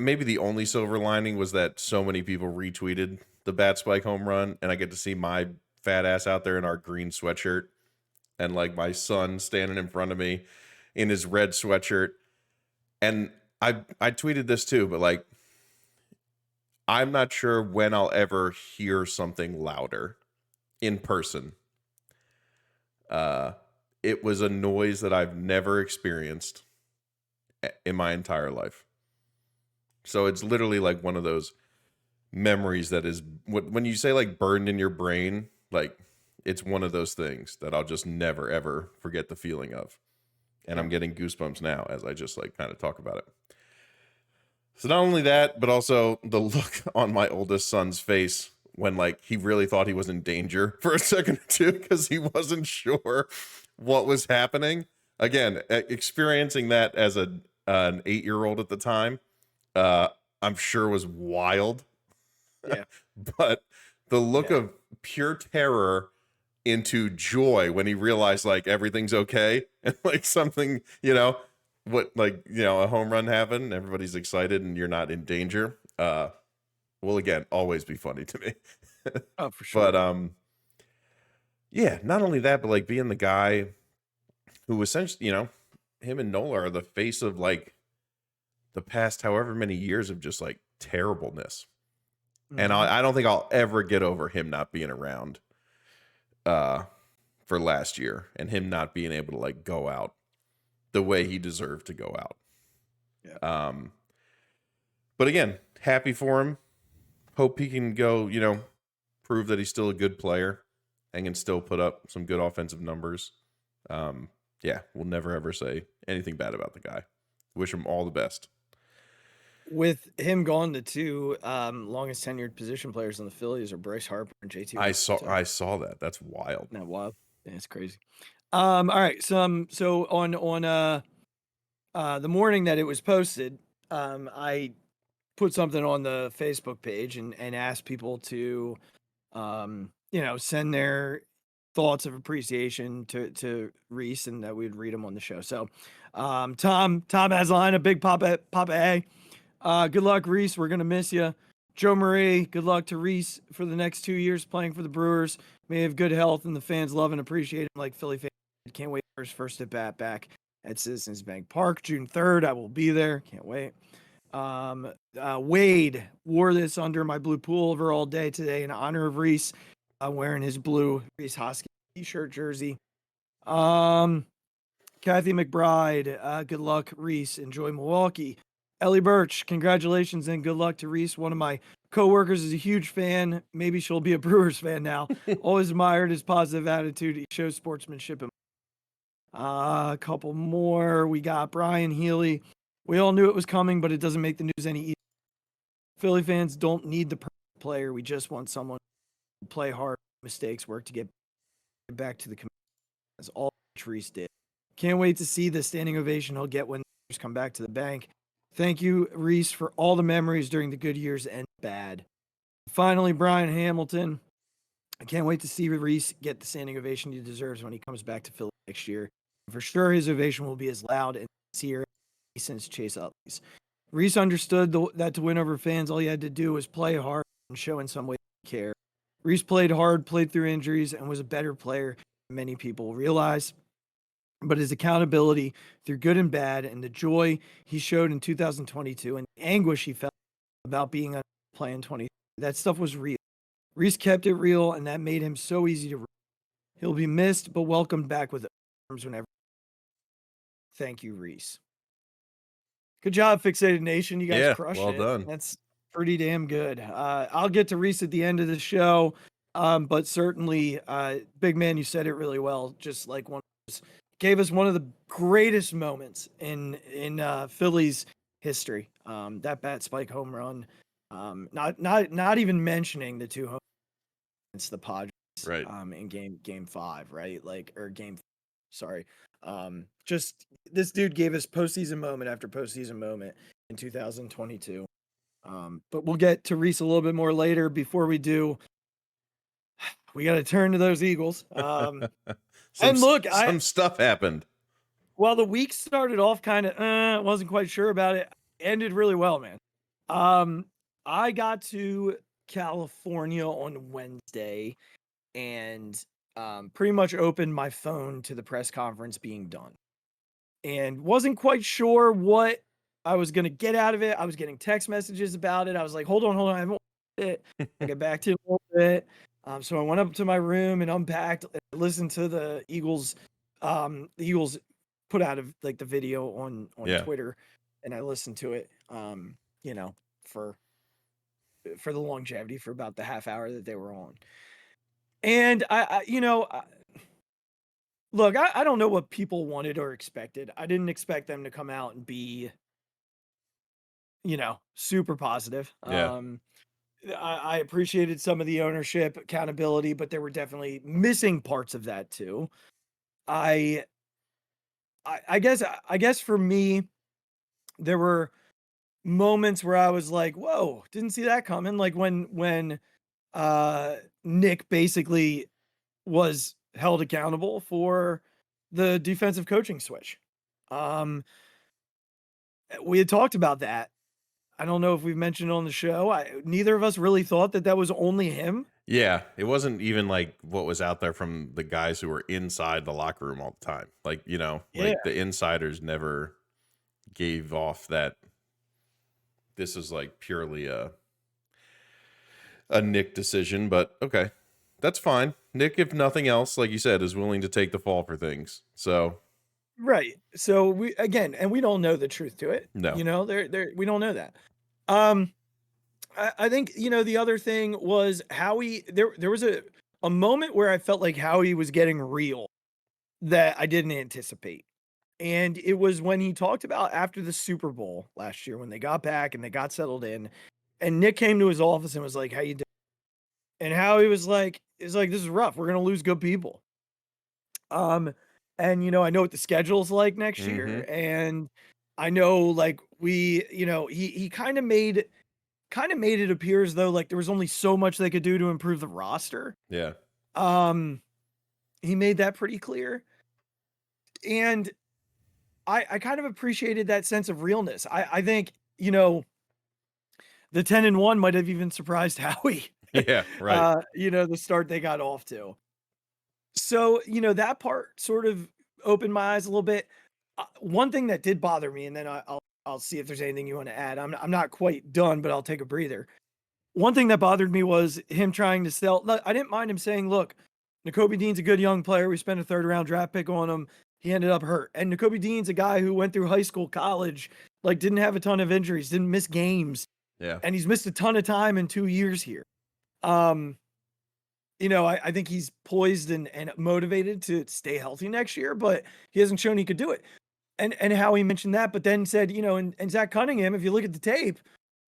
maybe the only silver lining, was that so many people retweeted the bat spike home run, and I get to see my fat ass out there in our green sweatshirt, and my son standing in front of me in his red sweatshirt. And I tweeted this too, but I'm not sure when I'll ever hear something louder in person. It was a noise that I've never experienced in my entire life. So it's literally one of those memories that is, when you say burned in your brain, it's one of those things that I'll just never, ever forget the feeling of. And I'm getting goosebumps now as I just kind of talk about it. So not only that, but also the look on my oldest son's face when he really thought he was in danger for a second or two because he wasn't sure what was happening. Again, experiencing that as an 8-year-old at the time, I'm sure was wild. Yeah. But the look of pure terror into joy when he realized everything's okay and something, what, like, a home run happened, everybody's excited and you're not in danger, will again always be funny to me. Oh, for sure. But yeah, not only that, but like being the guy who essentially, him and Nola are the face of like the past however many years of just like terribleness. And I don't think I'll ever get over him not being around for last year and him not being able to like go out the way he deserved to go out. Yeah. But again, happy for him. Hope he can go, prove that he's still a good player and can still put up some good offensive numbers. Yeah, we'll never ever say anything bad about the guy. Wish him all the best. With him gone, the two longest tenured position players in the Phillies are Bryce Harper and JT. I saw that. That's wild. Isn't that wild? Yeah, it's crazy. All right. So on the morning that it was posted, I put something on the Facebook page and asked people to, send their thoughts of appreciation to Rhys and that we'd read them on the show. So, Tom has a line, a big Papa A. Good luck, Rhys. We're going to miss you. Joe Marie, good luck to Rhys for the next 2 years playing for the Brewers. May have good health and the fans love and appreciate him like Philly fans. Can't wait for his first at bat back at Citizens Bank Park, June 3rd. I will be there. Can't wait. Wade wore this under my blue pullover all day today in honor of Rhys, wearing his blue Rhys Hoskins t-shirt jersey. Kathy McBride, good luck, Rhys. Enjoy Milwaukee. Ellie Birch, congratulations and good luck to Rhys. One of my coworkers is a huge fan. Maybe she'll be a Brewers fan now. Always admired his positive attitude. He shows sportsmanship. A couple more. We got Brian Healy. We all knew it was coming, but it doesn't make the news any easier. Philly fans don't need the perfect player. We just want someone to play hard, mistakes, work to get back to the community. That's all Rhys did. Can't wait to see the standing ovation he'll get when the come back to the bank. Thank you, Rhys, for all the memories during the good years and bad. Finally, Brian Hamilton. I can't wait to see Rhys get the standing ovation he deserves when he comes back to Philly next year. For sure, his ovation will be as loud and sincere since Chase Utley's. Rhys understood that to win over fans, all he had to do was play hard and show in some way he cared. Rhys played hard, played through injuries, and was a better player than many people realize. But his accountability through good and bad and the joy he showed in 2022 and the anguish he felt about being on play in 20, that stuff was real. Rhys kept it real, and that made him so easy to root. He'll be missed, but welcomed back with arms whenever. Thank you, Rhys. Good job, Phixated Nation. You guys crushed it. Well done. That's pretty damn good. I'll get to Rhys at the end of the show, but certainly, big man, you said it really well. Just like gave us one of the greatest moments in Phillies history. That bat spike home run. Not even mentioning the two home runs against the Padres, right? In game 5, right? Sorry. Just this dude gave us postseason moment after postseason moment in 2022. But we'll get to Rhys a little bit more later. Before we do, we got to turn to those Eagles. Some stuff happened. Well, the week started off kind of, wasn't quite sure about it. Ended really well, man. I got to California on Wednesday and pretty much opened my phone to the press conference being done and wasn't quite sure what I was going to get out of it. I was getting text messages about it. I was like, hold on. I haven't watched it. I get back to it a little bit. So I went up to my room and unpacked and listened to the Eagles. The Eagles put out the video on Twitter, and I listened to it, for the longevity for about the half hour that they were on. And I don't know what people wanted or expected. I didn't expect them to come out and be, super positive. Yeah. I appreciated some of the ownership, accountability, but there were definitely missing parts of that too. I guess for me, there were moments where I was like, whoa, didn't see that coming. Like when Nick basically was held accountable for the defensive coaching switch. we had talked about that. I don't know if we've mentioned it on the show. Neither of us really thought that was only him. Yeah, it wasn't even like what was out there from the guys who were inside the locker room all the time. Like, Yeah. like the insiders never gave off that this is like purely a Nick decision, but okay. That's fine. Nick, if nothing else, like you said, is willing to take the fall for things. So Right. So we don't know the truth to it. No. We don't know that. I think, the other thing was Howie. There was a moment where I felt like Howie was getting real that I didn't anticipate. And it was when he talked about after the Super Bowl last year, when they got back and they got settled in, and Nick came to his office and was like, "How you doing?" And Howie was like, "This is rough. We're gonna lose good people." And I know what the schedule's like next year, and I know like he kind of made it appear as though like there was only so much they could do to improve the roster. Yeah. He made that pretty clear, and I kind of appreciated that sense of realness. I think the 10-1 might have even surprised Howie. Yeah, right. The start they got off to. So, that part sort of opened my eyes a little bit. One thing that did bother me, and then I'll see if there's anything you want to add. I'm not quite done, but I'll take a breather. One thing that bothered me was him trying to sell. I didn't mind him saying, "Look, Nakobe Dean's a good young player. We spent a 3rd-round draft pick on him. He ended up hurt." And Nakobe Dean's a guy who went through high school, college, like didn't have a ton of injuries, didn't miss games. Yeah. And he's missed a ton of time in 2 years here. I think he's poised and motivated to stay healthy next year, but he hasn't shown he could do it. And how he mentioned that, but then said, and Zach Cunningham, if you look at the tape,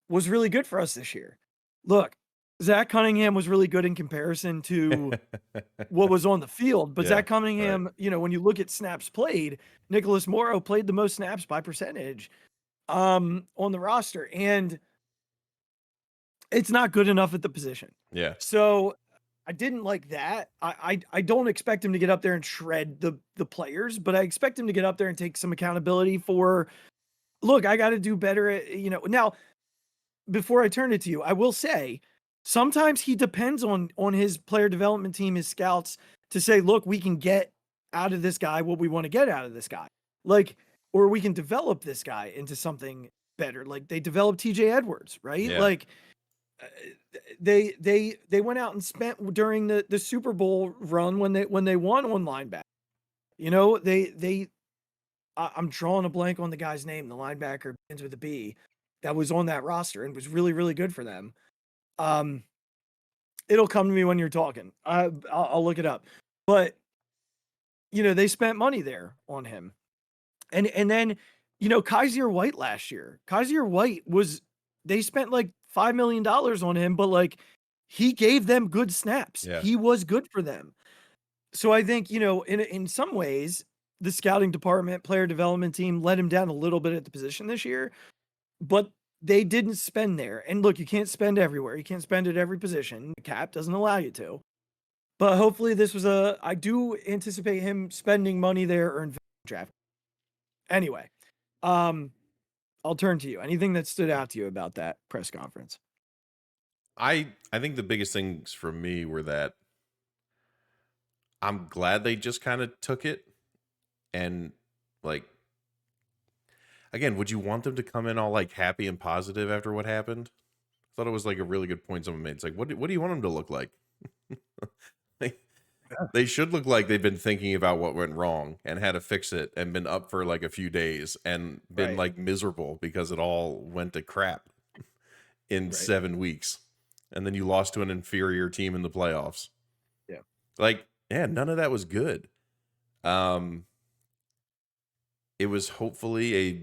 was really good for us this year. Look, Zach Cunningham was really good in comparison to what was on the field, but Zach Cunningham, right. When you look at snaps played, Nicholas Morrow played the most snaps by percentage on the roster, and it's not good enough at the position. Yeah. So I didn't like that. I don't expect him to get up there and shred the players, but I expect him to get up there and take some accountability for, look, I got to do better at, Now, before I turn it to you, I will say sometimes he depends on his player development team, his scouts, to say, look, we can get out of this guy what we want to get out of this guy. Like, or we can develop this guy into something better. Like they developed TJ Edwards, right? Yeah. Like they went out and spent during the Super Bowl run when they won on linebacker. I'm drawing a blank on the guy's name, the linebacker begins with a B, that was on that roster and was really, really good for them. It'll come to me when you're talking. I'll look it up. But they spent money there on him. And then, Kaiser White last year. Kaiser White they spent like $5 million on him, but like he gave them good snaps. Yeah. He was good for them. So I think, in some ways, the scouting department, player development team let him down a little bit at the position this year, but they didn't spend there. And look, you can't spend everywhere. You can't spend at every position. The cap doesn't allow you to. But hopefully this was I do anticipate him spending money there or investing in draft. Anyway, I'll turn to you. Anything that stood out to you about that press conference? I think the biggest things for me were that I'm glad they just kind of took it and like, again, would you want them to come in all like happy and positive after what happened? I thought it was like a really good point someone made. It's like, what do you want them to look like? They should look like they've been thinking about what went wrong and had to fix it and been up for like a few days and been like miserable because it all went to crap in 7 weeks. And then you lost to an inferior team in the playoffs. Yeah. Like, yeah, none of that was good. It was hopefully a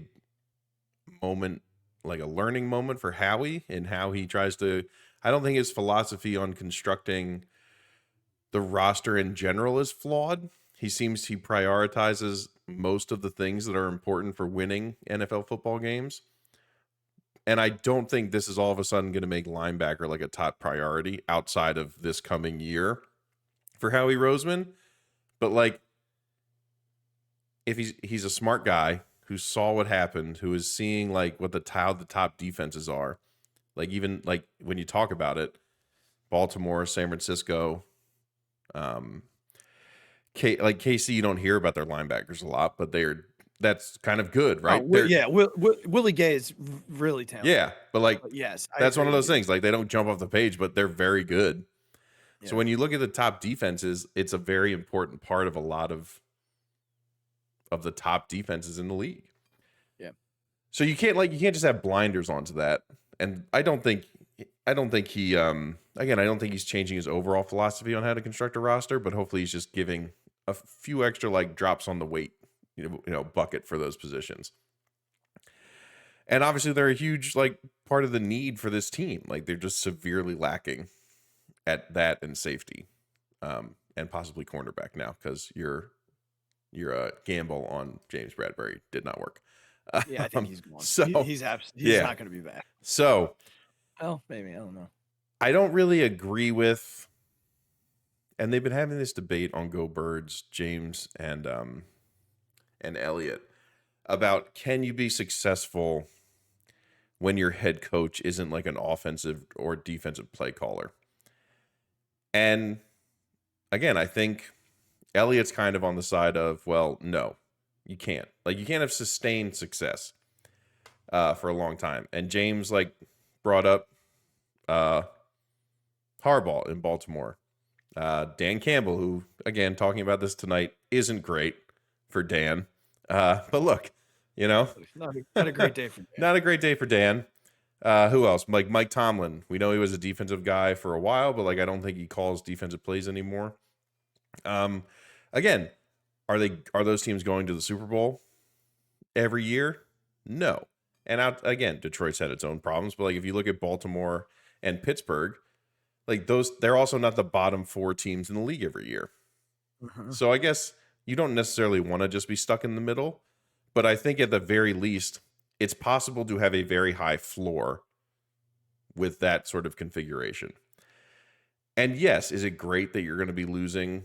moment, like a learning moment for Howie and how he tries to, I don't think his philosophy on constructing the roster in general is flawed. He prioritizes most of the things that are important for winning NFL football games. And I don't think this is all of a sudden going to make linebacker like a top priority outside of this coming year for Howie Roseman. But like, if he's a smart guy, who saw what happened, who is seeing like what how the top defenses are. Like even like when you talk about it, Baltimore, San Francisco, like KC, you don't hear about their linebackers a lot, but that's kind of good, right? Willie Gay is really talented. Yeah, but like yes, that's one of those things. Like they don't jump off the page, but they're very good. Yeah. So when you look at the top defenses, it's a very important part of a lot of the top defenses in the league. Yeah. So you can't just have blinders onto that. And I don't think he I don't think he's changing his overall philosophy on how to construct a roster, but hopefully he's just giving a few extra like drops on the weight, bucket for those positions. And obviously they're a huge like part of the need for this team. Like they're just severely lacking at that and safety, and possibly cornerback now because your gamble on James Bradbury did not work. Yeah, I think he's gone. So he's not going to be back. So, well, maybe I don't know. I don't really agree with, and they've been having this debate on Go Birds, James and Elliot, about can you be successful when your head coach isn't like an offensive or defensive play caller. And again, I think Elliot's kind of on the side of, well, no, you can't. Like you can't have sustained success for a long time. And James like brought up Harbaugh in Baltimore. Dan Campbell, who again talking about this tonight, isn't great for Dan. But look, not a great day for Dan. Not a great day for Dan. Who else? Like Mike Tomlin. We know he was a defensive guy for a while, but like I don't think he calls defensive plays anymore. Again, are those teams going to the Super Bowl every year? No. And again, Detroit's had its own problems, but like if you look at Baltimore and Pittsburgh, like they're also not the bottom 4 teams in the league every year. Mm-hmm. So I guess you don't necessarily want to just be stuck in the middle, but I think at the very least, it's possible to have a very high floor with that sort of configuration. And yes, is it great that you're going to be losing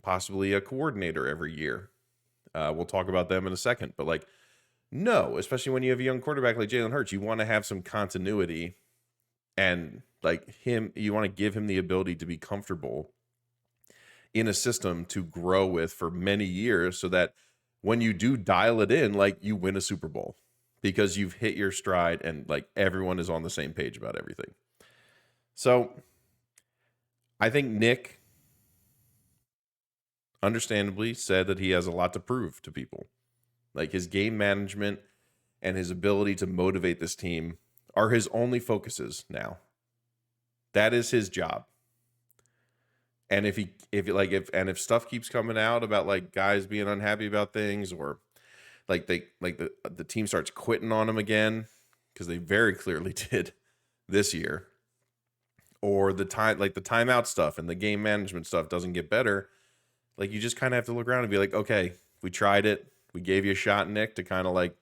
possibly a coordinator every year? We'll talk about them in a second, but like, no, especially when you have a young quarterback like Jalen Hurts, you want to have some continuity and like you want to give him the ability to be comfortable in a system to grow with for many years so that when you do dial it in, like you win a Super Bowl because you've hit your stride and like everyone is on the same page about everything. So I think Nick understandably said that he has a lot to prove to people. Like his game management and his ability to motivate this team are his only focuses now. That is his job. And if stuff keeps coming out about like guys being unhappy about things or like the team starts quitting on him again, because they very clearly did this year, or the timeout stuff and the game management stuff doesn't get better, like you just kind of have to look around and be like, okay, we tried it. We gave you a shot, Nick, to kind of like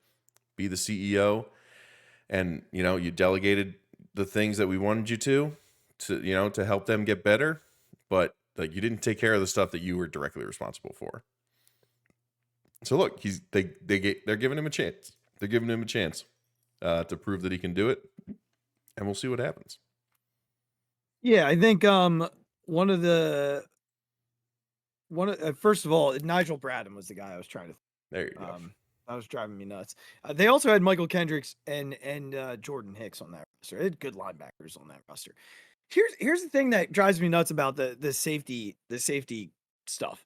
be the CEO. And, you delegated the things that we wanted you to help them get better. But like you didn't take care of the stuff that you were directly responsible for. So look, they're giving him a chance. They're giving him a chance to prove that he can do it. And we'll see what happens. Yeah, I think first of all, Nigel Bradham was the guy I was trying to. There you go. That was driving me nuts. They also had Michael Kendricks and Jordan Hicks on that roster. They had good linebackers on that roster. Here's the thing that drives me nuts about the safety stuff.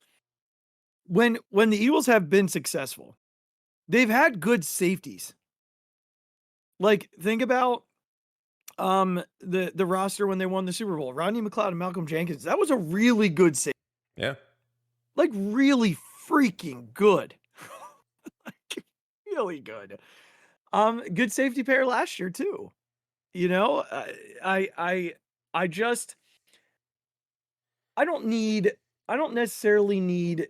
When the Eagles have been successful, they've had good safeties. Like think about the roster when they won the Super Bowl. Rodney McLeod and Malcolm Jenkins. That was a really good safety. Yeah. like really freaking good. Like really good. Good safety pair last year too. You know, I don't necessarily need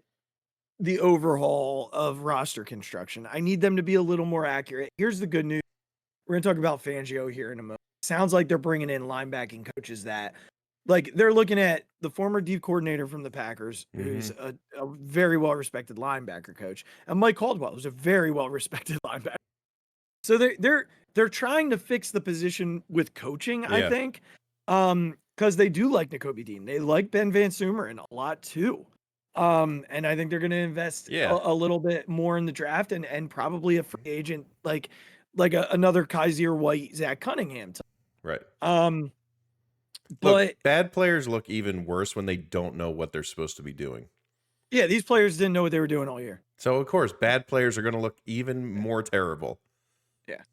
the overhaul of roster construction. I need them to be a little more accurate. Here's the good news. We're going to talk about Fangio here in a moment. Sounds like they're bringing in linebacking coaches that Like, they're looking at the former D coordinator from the Packers, who's a very well-respected linebacker coach, and Mike Caldwell, who's a very well-respected linebacker. So they're trying to fix the position with coaching, I think, because they do like Nakobe Dean. They like Ben Van Sumeren a lot too. And I think they're going to invest a little bit more in the draft and probably a free agent like another Kaiser White, Zach Cunningham. Right. But look, bad players look even worse when they don't know what they're supposed to be doing. Yeah, these players didn't know what they were doing all year. So of course, bad players are going to look even more terrible. Yeah.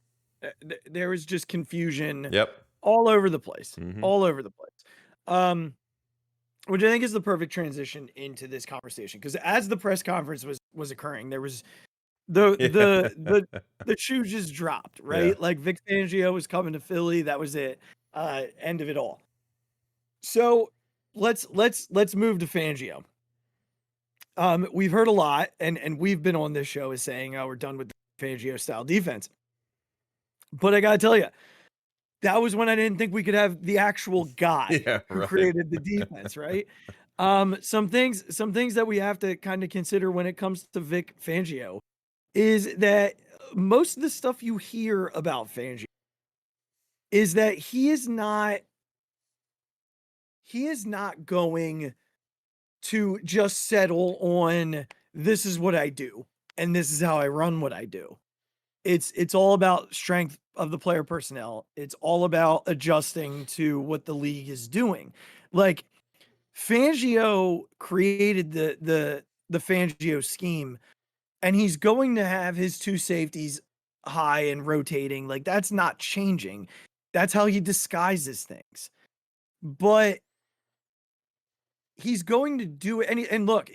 There was just confusion. Yep. All over the place. All over the place. Which I think is the perfect transition into this conversation, because as the press conference was occurring, there was the shoe just dropped, right? Yeah. Like Vic Fangio was coming to Philly. That was it. End of it all. So let's move to Fangio. We've heard a lot, and we've been on this show as saying, "Oh, we're done with the Fangio style defense." But I gotta tell you, that was when I didn't think we could have the actual guy who created the defense, right? Some things that we have to kind of consider when it comes to Vic Fangio is that most of the stuff you hear about Fangio is that he is not going to just settle on, this is what I do and this is how I run what I do. It's all about strength of the player personnel. It's all about adjusting to what the league is doing. Like, Fangio created the Fangio scheme, and he's going to have his two safeties high and rotating. Like, that's not changing. That's how he disguises things. But he's going to do it. And look,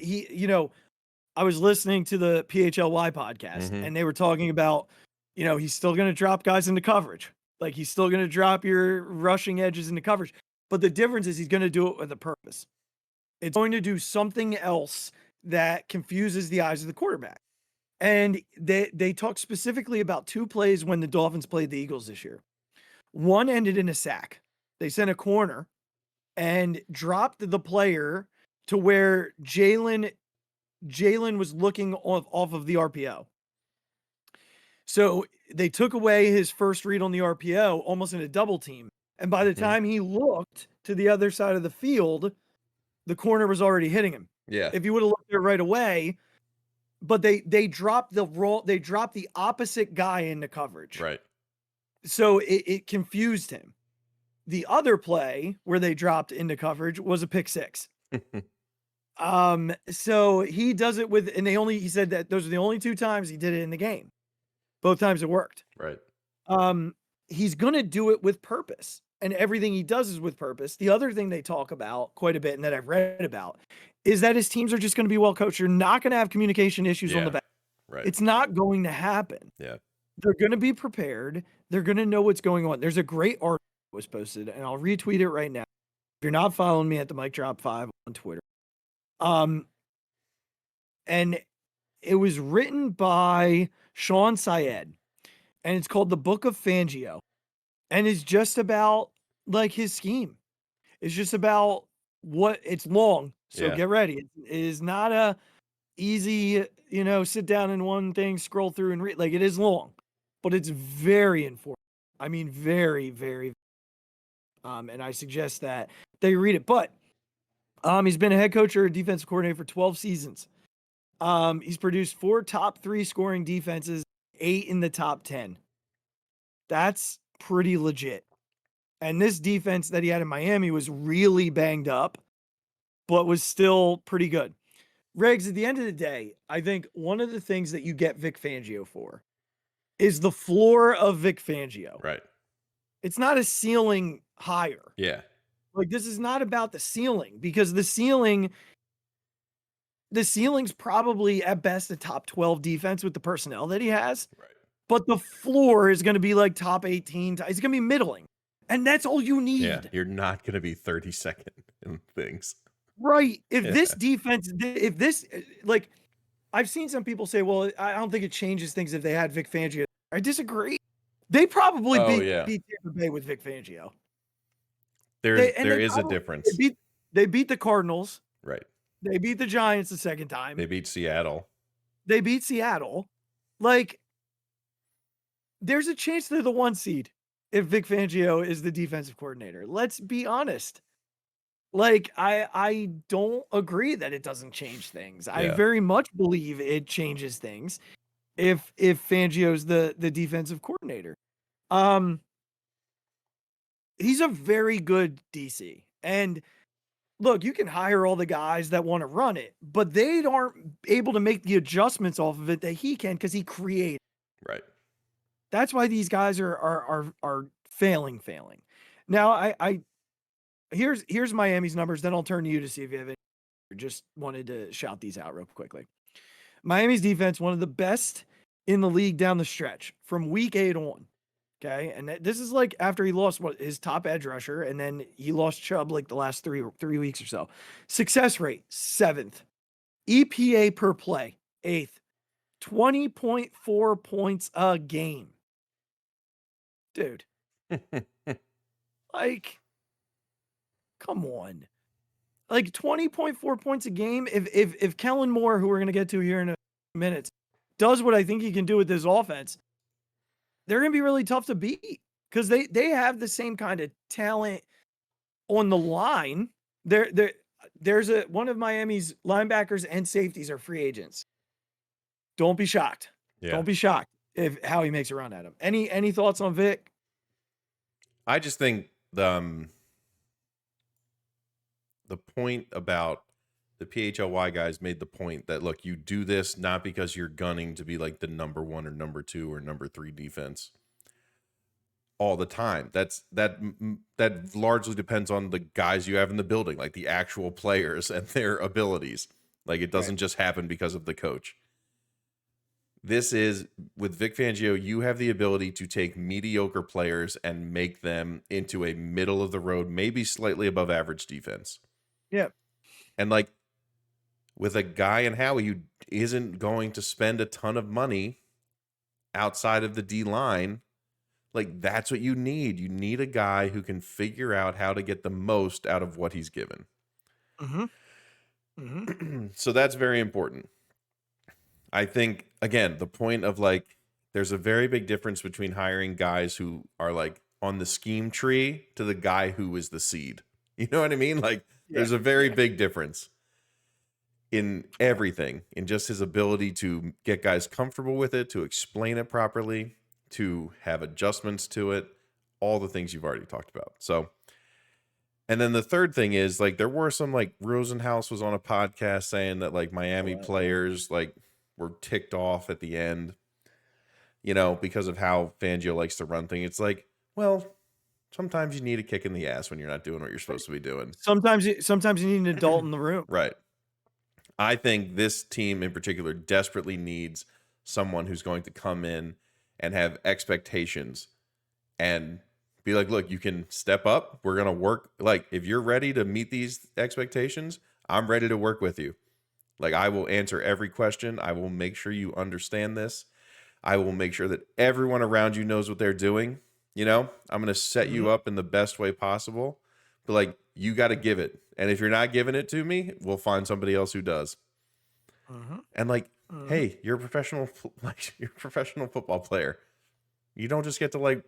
I was listening to the PHLY podcast, and they were talking about, he's still going to drop guys into coverage. Like, he's still going to drop your rushing edges into coverage. But the difference is he's going to do it with a purpose. It's going to do something else that confuses the eyes of the quarterback. And they talked specifically about two plays when the Dolphins played the Eagles this year. One ended in a sack. They sent a corner and dropped the player to where Jalen was looking off of the RPO. So they took away his first read on the RPO almost in a double team. And by the time he looked to the other side of the field, the corner was already hitting him. Yeah. If he would have looked there right away, but they dropped the opposite guy into coverage. Right. So it confused him. The other play where they dropped into coverage was a pick six. So he does it with, and he said that those are the only two times he did it in the game. Both times it worked. Right. He's going to do it with purpose, and everything he does is with purpose. The other thing they talk about quite a bit, and that I've read about, is that his teams are just going to be well coached. You're not going to have communication issues on the back. Right. It's not going to happen. Yeah. They're going to be prepared. They're going to know what's going on. There's a great article that was posted, and I'll retweet it right now. If you're not following me at the Mic Drop 5 on Twitter. And it was written by Sean Syed, and it's called The Book of Fangio, and it's just about like his scheme. It's just about it's long. So get ready. It is not a easy, sit down in one thing, scroll through and read. Like, it is long, but it's very informative. I mean, very, very, and I suggest that they read it, but he's been a head coach or a defensive coordinator for 12 seasons. He's produced 4 top 3 scoring defenses, 8 in the top 10. That's pretty legit. And this defense that he had in Miami was really banged up, but was still pretty good. Regz, at the end of the day, I think one of the things that you get Vic Fangio for is the floor of Vic Fangio. Right. It's not a ceiling higher. Yeah. Like, this is not about the ceiling, because the ceiling's probably at best a top 12 defense with the personnel that he has. Right. But the floor is going to be like top 18. It's going to be middling. And that's all you need. Yeah. You're not going to be 32nd in things. Right. If this defense, like, I've seen some people say, well, I don't think it changes things if they had Vic Fangio. I disagree. They probably beat Tampa Bay with Vic Fangio. There is a difference. They beat the Cardinals. Right. They beat the Giants the second time. They beat Seattle. Like, there's a chance they're the 1 seed if Vic Fangio is the defensive coordinator. Let's be honest. Like, I don't agree that it doesn't change things. I very much believe it changes things if Fangio's the defensive coordinator. He's a very good DC. And look, you can hire all the guys that want to run it, but they aren't able to make the adjustments off of it that he can because he created. Right. That's why these guys are failing. Now, here's Miami's numbers. Then I'll turn to you to see if you have any. Just wanted to shout these out real quickly. Miami's defense, one of the best in the league down the stretch from week 8 on. Okay, and this is like after he lost his top edge rusher, and then he lost Chubb like the last three weeks or so. Success rate 7th, EPA per play 8th, 20.4 points a game. Dude, like, come on, like 20.4 points a game. If Kellen Moore, who we're gonna get to here in a minute, does what I think he can do with this offense, they're going to be really tough to beat because they have the same kind of talent on the line. There's one of Miami's linebackers and safeties are free agents. Don't be shocked. Yeah. Don't be shocked if how he makes a run at him. Any thoughts on Vic? I just think the point about the PHLY guys made the point that, look, you do this not because you're gunning to be like the number 1 or number 2 or number 3 defense all the time. That largely depends on the guys you have in the building, like the actual players and their abilities. Like, it doesn't just happen because of the coach. This is, with Vic Fangio, you have the ability to take mediocre players and make them into a middle of the road, maybe slightly above average defense. Yeah. And like, with a guy in Howie who isn't going to spend a ton of money outside of the D line, like, that's what you need. You need a guy who can figure out how to get the most out of what he's given. So that's very important. I think, again, the point of, like, there's a very big difference between hiring guys who are like on the scheme tree to the guy who is the seed. You know what I mean? Like, there's a very big difference in everything, in just his ability to get guys comfortable with it, to explain it properly, to have adjustments to it, all the things you've already talked about. So, and then the third thing is, like, there were some, like, Rosenhaus was on a podcast saying that, like, Miami players, like, were ticked off at the end, you know, because of how Fangio likes to run things. It's like, well, sometimes you need a kick in the ass when you're not doing what you're supposed to be doing. Sometimes you need an adult in the room. Right. I think this team in particular desperately needs someone who's going to come in and have expectations and be like, look, you can step up. We're going to work. Like, if you're ready to meet these expectations, I'm ready to work with you. Like, I will answer every question. I will make sure you understand this. I will make sure that everyone around you knows what they're doing. You know, I'm going to set you up in the best way possible. But, like, you got to give it. And if you're not giving it to me, we'll find somebody else who does. And, like, hey, you're a professional football player. You don't just get to, like,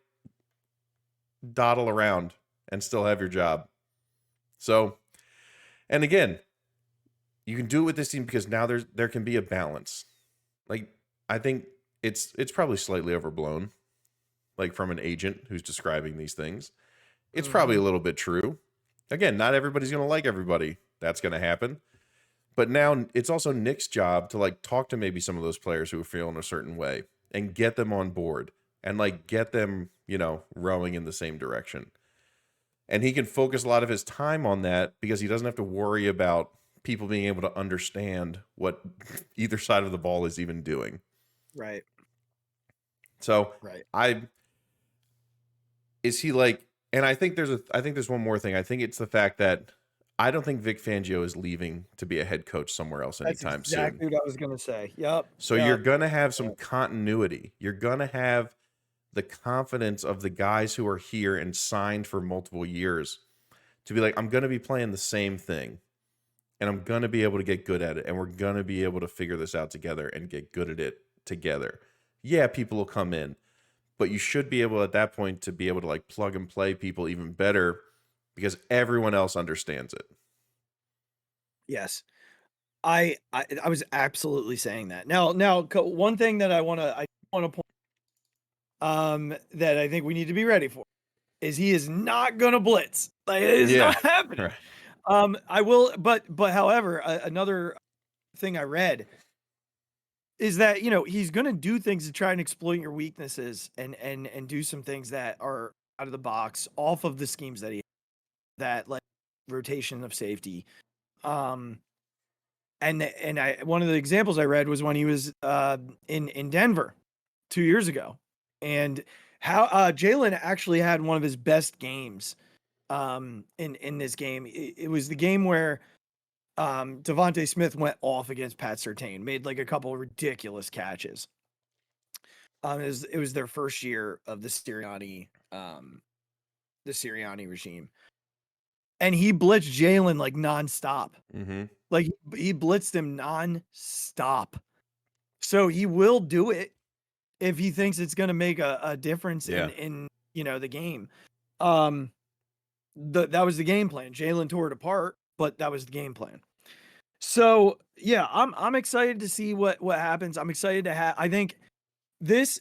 dawdle around and still have your job. So, and again, you can do it with this team because now there can be a balance. Like, I think it's probably slightly overblown, like, from an agent who's describing these things. It's probably a little bit true. Again, not everybody's going to like everybody. That's going to happen. But now it's also Nick's job to, like, talk to maybe some of those players who are feeling a certain way and get them on board and, like, get them, you know, rowing in the same direction. And he can focus a lot of his time on that because he doesn't have to worry about people being able to understand what either side of the ball is even doing. Right. So is he like, and I think there's one more thing. I think it's the fact that I don't think Vic Fangio is leaving to be a head coach somewhere else anytime soon. That's exactly what I was going to say. Yep. So you're going to have some continuity. You're going to have the confidence of the guys who are here and signed for multiple years to be like, I'm going to be playing the same thing and I'm going to be able to get good at it. And we're going to be able to figure this out together and get good at it together. Yeah, people will come in, but you should be able at that point to be able to like plug and play people even better because everyone else understands it. Yes. I was absolutely saying that. Now, one thing that I want to point that I think we need to be ready for is he is not going to blitz. Like, it is not happening. Right. I will, but however, another thing I read is that, you know, he's going to do things to try and exploit your weaknesses and do some things that are out of the box off of the schemes that he that like rotation of safety. And one of the examples I read was when he was in Denver 2 years ago, and how Jalen actually had one of his best games in this game. It was the game where Devontae Smith went off against Pat Surtain, made like a couple of ridiculous catches. It was their first year of the Sirianni regime, and he blitzed Jalen like nonstop. Mm-hmm. Like he blitzed him non-stop. So he will do it if he thinks it's going to make a difference in you know, the game. That was the game plan. Jalen tore it apart, but that was the game plan. So yeah, I'm excited to see what happens. I'm excited to have, I think this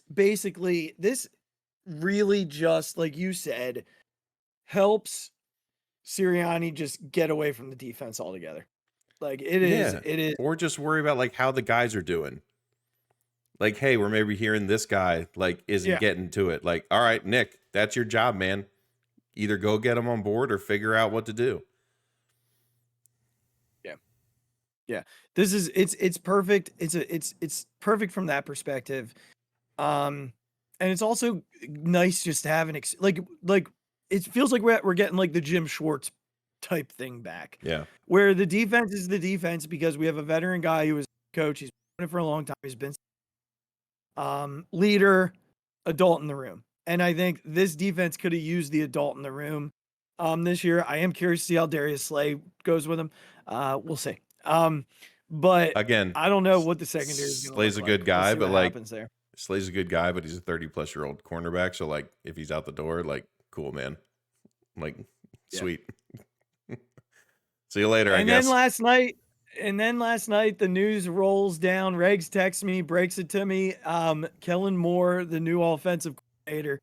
really just, like you said, helps Sirianni just get away from the defense altogether. Like it is. Or just worry about like how the guys are doing. Like, hey, we're maybe hearing this guy like isn't getting to it. Like, all right, Nick, that's your job, man. Either go get him on board or figure out what to do. Yeah. This is it's perfect. It's perfect from that perspective. And it's also nice just to have like it feels like we're getting like the Jim Schwartz type thing back. Yeah. Where the defense is the defense because we have a veteran guy who was coach. He's been it for a long time. He's been leader, adult in the room. And I think this defense could have used the adult in the room this year. I am curious to see how Darius Slay goes with him. We'll see. But again, I don't know what the secondary is going to Slay's a good guy, but like there. Slay's a good guy, but he's a 30-plus-year-old cornerback. So like if he's out the door, like cool, man. Like sweet. See you later, I guess. And then last night, the news rolls down. Regz texts me, breaks it to me. Kellen Moore, the new offensive coordinator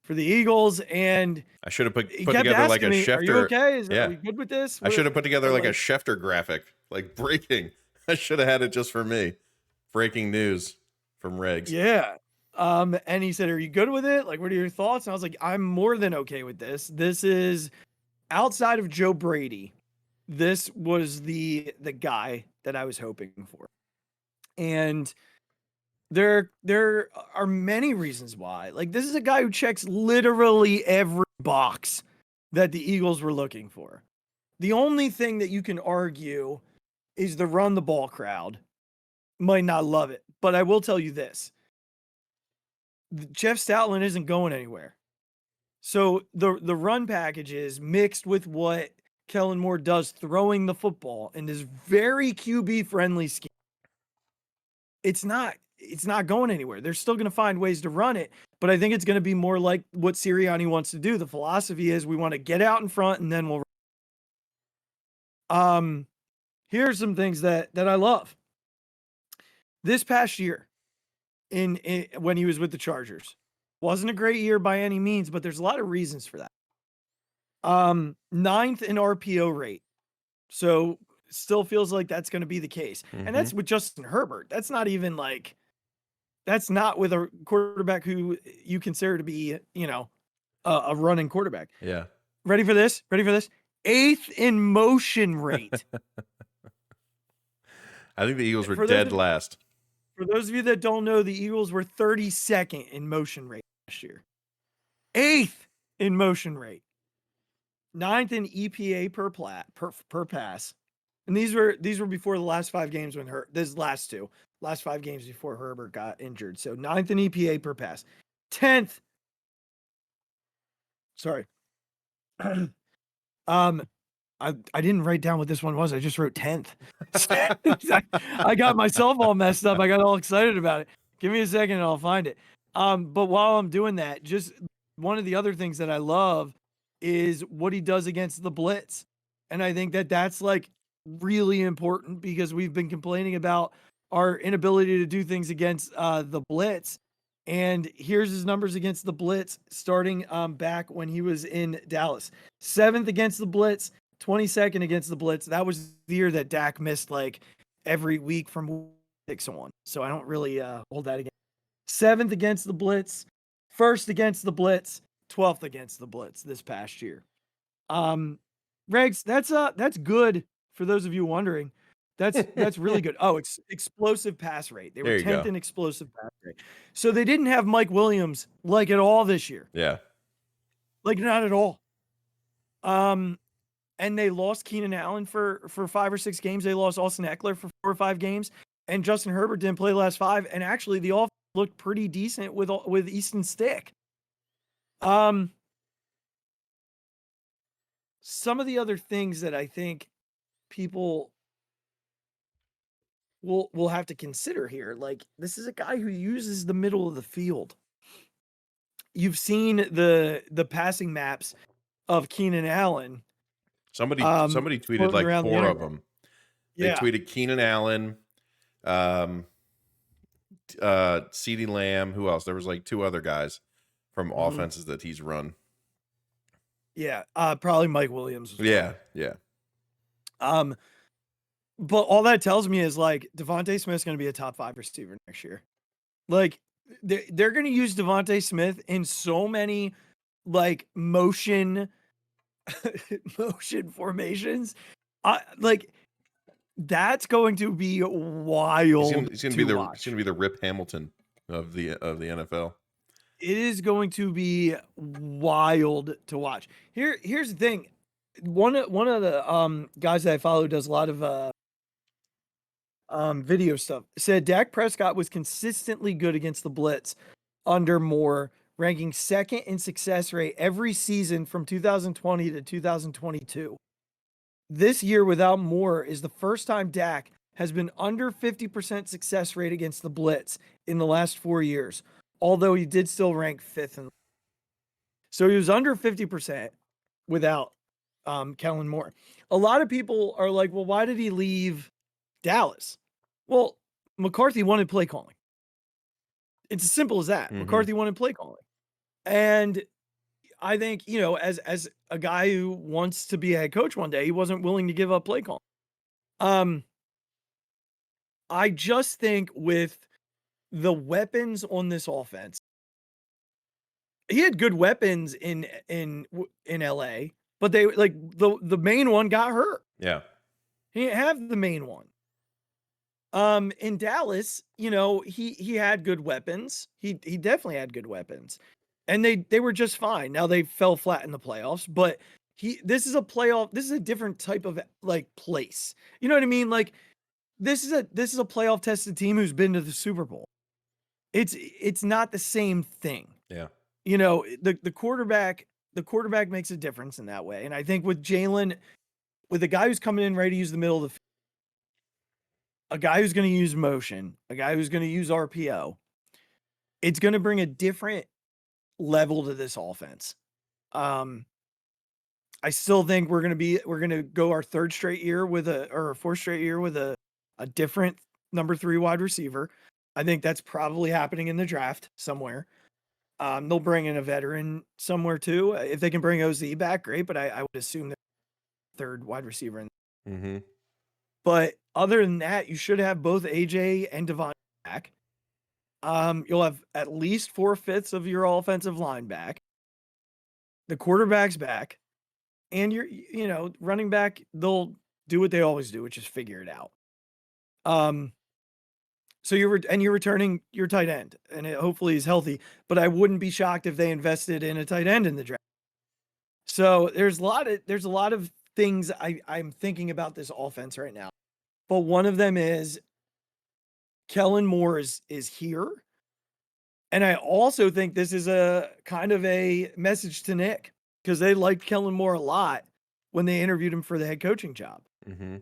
for the Eagles, and I should have put together like a Schefter. Are you okay? Are we good with this? I should have put together like a Schefter graphic, like breaking. I should have had it just for me. Breaking news from Regz. Yeah. And he said, "Are you good with it? Like, what are your thoughts?" And I was like, "I'm more than okay with this. This is outside of Joe Brady. This was the guy that I was hoping for." And there are many reasons why. Like, this is a guy who checks literally every box that the Eagles were looking for. The only thing that you can argue is the run the ball crowd might not love it. But I will tell you this. Jeff Stoutland isn't going anywhere. So the run packages mixed with what Kellen Moore does throwing the football in this very QB friendly scheme, it's not going anywhere. They're still going to find ways to run it, but I think it's going to be more like what Sirianni wants to do. The philosophy is we want to get out in front and then we'll here's some things that I love. This past year in when he was with the Chargers, wasn't a great year by any means, but there's a lot of reasons for that. 9th in RPO rate. So still feels like that's going to be the case. Mm-hmm. And that's with Justin Herbert. That's not even like, that's not with a quarterback who you consider to be, you know, a running quarterback. Yeah. Ready for this? 8th in motion rate. I think the Eagles were dead last. For those of you that don't know, the Eagles were 32nd in motion rate last year. 8th in motion rate. 9th in EPA per pass. And these were before the last 5 games when last 5 games before Herbert got injured. So 9th in EPA per pass. 10th I didn't write down what this one was. I just wrote 10th. I got myself all messed up. I got all excited about it. Give me a second and I'll find it. But while I'm doing that, just one of the other things that I love is what he does against the blitz. And I think that that's like really important because we've been complaining about our inability to do things against the blitz. And here's his numbers against the blitz starting back when he was in Dallas. 7th against the blitz, 22nd against the blitz. That was the year that Dak missed like every week from 6 on. So I don't really hold that against. 7th against the blitz, 1st against the blitz, 12th against the blitz this past year. Regz, that's good for those of you wondering. That's really good. Oh, explosive pass rate. They were 10th in explosive pass rate. So they didn't have Mike Williams like at all this year. Yeah. Like not at all. And they lost Keenan Allen for 5 or 6 games. They lost Austin Eckler for 4 or 5 games. And Justin Herbert didn't play the last 5. And actually the offense looked pretty decent with Easton Stick. Some of the other things that I think people will have to consider here, like this is a guy who uses the middle of the field. You've seen the passing maps of Keenan Allen. Somebody tweeted like 4 of them. They tweeted Keenan Allen, CeeDee Lamb. Who else? There was like 2 other guys from offenses that he's run. Yeah, probably Mike Williams. Yeah. But all that tells me is like Devontae Smith's going to be a top 5 receiver next year. Like they're going to use Devontae Smith in so many like motion formations. Like that's going to be wild. He's going to be the Rip Hamilton of the NFL. It is going to be wild to watch. Here's the thing. One of the guys that I follow does a lot of video stuff. Said Dak Prescott was consistently good against the blitz under Moore, ranking 2nd in success rate every season from 2020 to 2022. This year without Moore is the first time Dak has been under 50% success rate against the blitz in the last 4 years, although he did still rank 5th. So he was under 50% without Kellen Moore. A lot of people are like, well, why did he leave Dallas? Well, McCarthy wanted play calling. It's as simple as that. McCarthy wanted play calling. And I think, as a guy who wants to be a head coach one day, he wasn't willing to give up play calling. I just think with the weapons on this offense, he had good weapons in LA, but they like the main one got hurt. Yeah. He didn't have the main one. In Dallas, he had good weapons. He definitely had good weapons. And they were just fine. Now they fell flat in the playoffs, but this is a different type of like place. You know what I mean? Like this is a playoff tested team who's been to the Super Bowl. It's not the same thing. Yeah. The quarterback makes a difference in that way. And I think with Jalen, with a guy who's coming in ready to use the middle of the field, a guy who's going to use motion, a guy who's going to use RPO, it's going to bring a different level to this offense. I still think we're going to go our 4th straight year with a different number 3 wide receiver. I think that's probably happening in the draft somewhere. They'll bring in a veteran somewhere too. If they can bring OZ back, great. But I would assume they're 3rd wide receiver. But other than that, you should have both AJ and Devon back. You'll have at least 4/5 of your offensive line back. The quarterback's back. And your running back, they'll do what they always do, which is figure it out. So you're returning your tight end, and it hopefully is healthy. But I wouldn't be shocked if they invested in a tight end in the draft. So there's a lot of things I'm thinking about this offense right now. But one of them is Kellen Moore is here. And I also think this is a kind of a message to Nick, because they liked Kellen Moore a lot when they interviewed him for the head coaching job. Mm-hmm.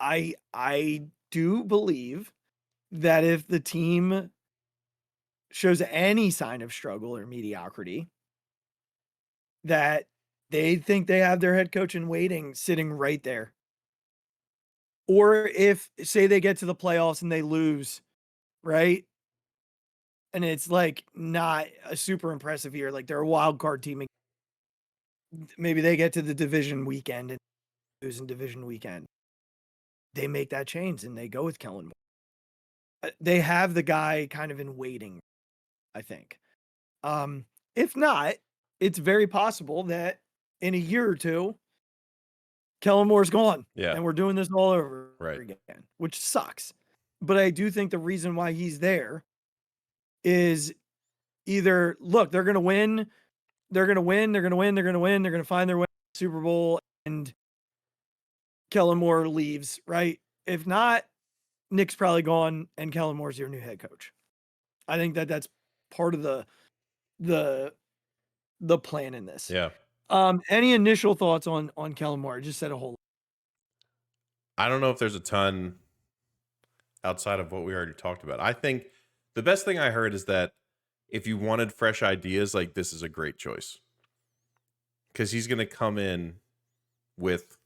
I do believe that if the team shows any sign of struggle or mediocrity, that they think they have their head coach in waiting sitting right there. Or if, say, they get to the playoffs and they lose, right? And it's like not a super impressive year. Like they're a wild card team. Maybe they get to the division weekend and lose in division weekend. They make that change and they go with Kellen Moore. They have the guy kind of in waiting, I think. If not, it's very possible that in a year or two, Kellen Moore's gone. Yeah. And we're doing this all over Right. again, which sucks. But I do think the reason why he's there is either, look, they're going to win. They're going to win. They're going to win. They're going to win. They're going to find their way to the Super Bowl and Kellen Moore leaves, right? If not, Nick's probably gone and Kellen Moore's your new head coach. I think that that's part of the plan in this. Yeah. Any initial thoughts on Kellen Moore? I just said a whole lot. I don't know if there's a ton outside of what we already talked about. I think the best thing I heard is that if you wanted fresh ideas, like this is a great choice. Because he's going to come in with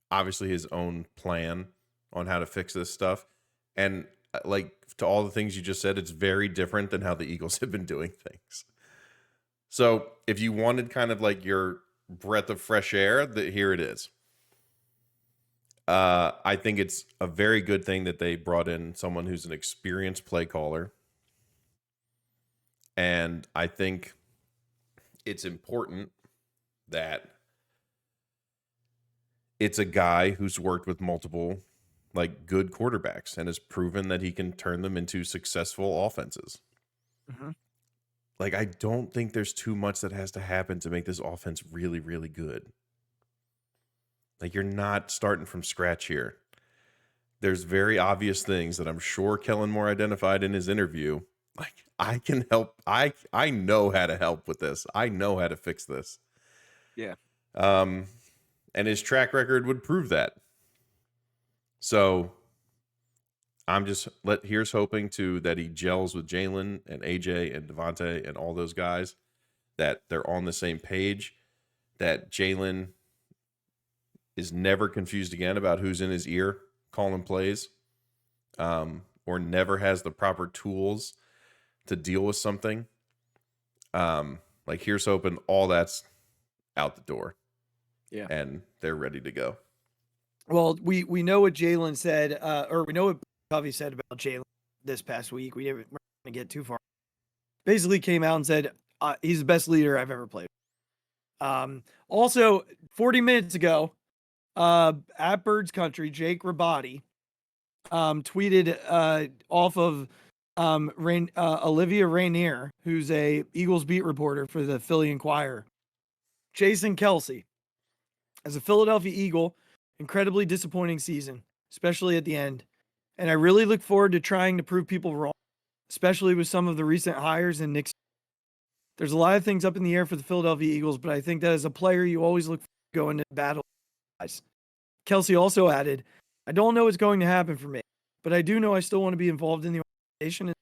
obviously his own plan on how to fix this stuff. And like to all the things you just said, it's very different than how the Eagles have been doing things. So if you wanted kind of like your breath of fresh air, here it is. I think it's a very good thing that they brought in someone who's an experienced play caller. And I think it's important that it's a guy who's worked with multiple like good quarterbacks and has proven that he can turn them into successful offenses. Mm-hmm. Like, I don't think there's too much that has to happen to make this offense really, really good. Like, you're not starting from scratch here. There's very obvious things that I'm sure Kellen Moore identified in his interview. Like, I can help. I know how to help with this. I know how to fix this. Yeah. And his track record would prove that. So here's hoping that he gels with Jalen and AJ and Devontae and all those guys, that they're on the same page, that Jalen is never confused again about who's in his ear calling plays, or never has the proper tools to deal with something. Like, here's hoping all that's out the door. Yeah. And they're ready to go. Well, we know what Jalen said, or we know what Covey said about Jalen this past week. We're not going to get too far. Basically came out and said he's the best leader I've ever played. Also, 40 minutes ago, at Birds Country, Jake Rabati tweeted off of Olivia Rainier, who's a Eagles beat reporter for the Philly Inquirer. Jason Kelce, as a Philadelphia Eagle, incredibly disappointing season, especially at the end. And I really look forward to trying to prove people wrong, especially with some of the recent hires and Nick's. There's a lot of things up in the air for the Philadelphia Eagles, but I think that as a player, you always look forward to going into battle. Kelce also added, I don't know what's going to happen for me, but I do know I still want to be involved in the organization,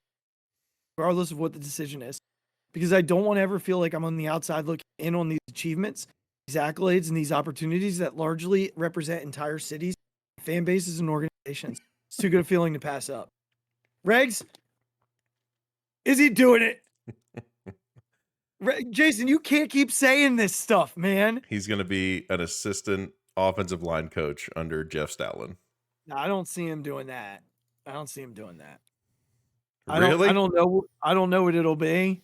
regardless of what the decision is, because I don't want to ever feel like I'm on the outside looking in on these achievements, these accolades, and these opportunities that largely represent entire cities, fan bases, and organizations. It's too good a feeling to pass up. Regz, is he doing it? Jason, you can't keep saying this stuff, man. He's going to be an assistant offensive line coach under Jeff Stoutland. No, I don't see him doing that. Really? I don't know. I don't know what it'll be,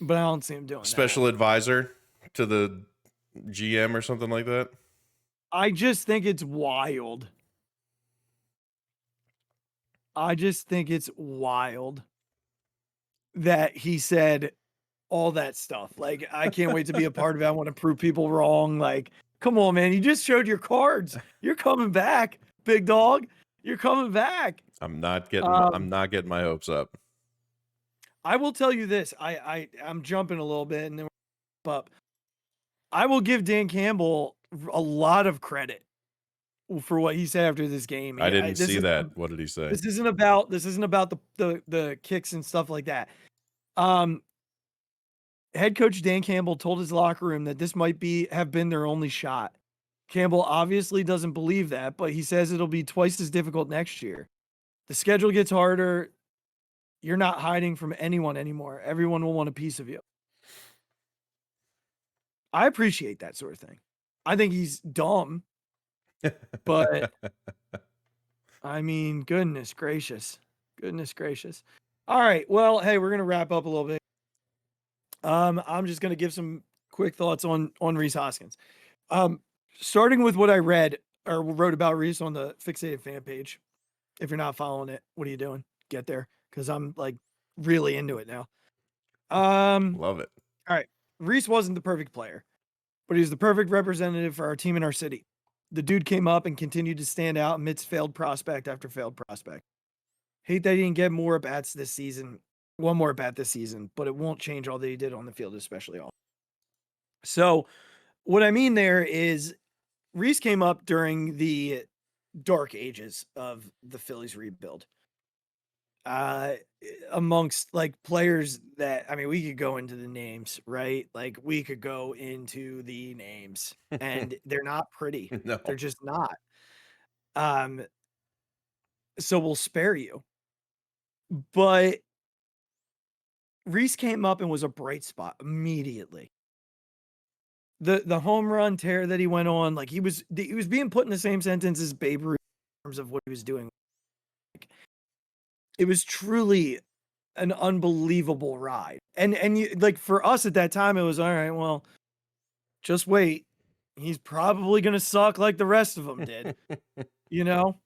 but I don't see him doing Special advisor to the GM or something like that. I just think it's wild. That he said all that stuff. Like, I can't wait to be a part of it. I want to prove people wrong. Like, come on, man. You just showed your cards. You're coming back, big dog. You're coming back. I'm not getting my hopes up. I will tell you this. I'm jumping a little bit, up. I will give Dan Campbell a lot of credit for what he said after this game. I didn't see that. What did he say? This isn't about the kicks and stuff like that. Head coach Dan Campbell told his locker room that this might have been their only shot. Campbell obviously doesn't believe that, but he says it'll be twice as difficult next year. The schedule gets harder. You're not hiding from anyone anymore. Everyone will want a piece of you. I appreciate that sort of thing. I think he's dumb, but I mean, goodness gracious. Goodness gracious. All right. Well, hey, we're going to wrap up a little bit. I'm just going to give some quick thoughts on Rhys Hoskins. Starting with what I read or wrote about Rhys on the Phixated fan page. If you're not following it, what are you doing? Get there, because I'm like really into it now. Love it. All right. Rhys wasn't the perfect player, but he was the perfect representative for our team and our city. The dude came up and continued to stand out amidst failed prospect after failed prospect. Hate that he didn't get more at-bats this season. One more at-bat this season, but it won't change all that he did on the field, especially all. So what I mean there is Rhys came up during the dark ages of the Phillies rebuild. Amongst like players that, I mean, we could go into the names, right? Like we could go into the names and they're not pretty. No. They're just not. So we'll spare you. But Rhys came up and was a bright spot immediately. The home run tear that he went on, like he was being put in the same sentence as Babe Ruth in terms of what he was doing. It was truly an unbelievable ride. And you, like for us at that time, it was all right, well, just wait. He's probably going to suck like the rest of them did, you know?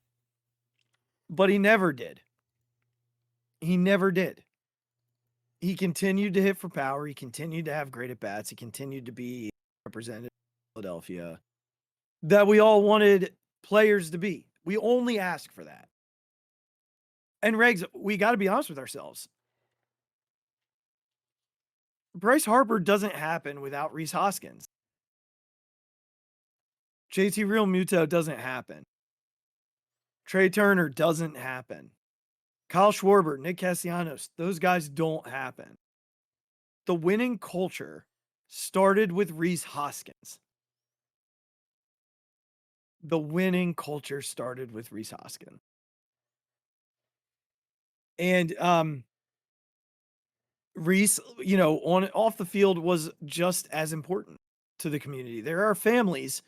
But he never did. He never did. He continued to hit for power. He continued to have great at-bats. He continued to be represented in Philadelphia that we all wanted players to be. We only ask for that. And Regz, we got to be honest with ourselves. Bryce Harper doesn't happen without Rhys Hoskins. JT Realmuto doesn't happen. Trey Turner doesn't happen. Kyle Schwarber, Nick Castellanos, those guys don't happen. The winning culture started with Rhys Hoskins. The winning culture started with Rhys Hoskins. And Rhys, you know, off the field was just as important to the community. There are families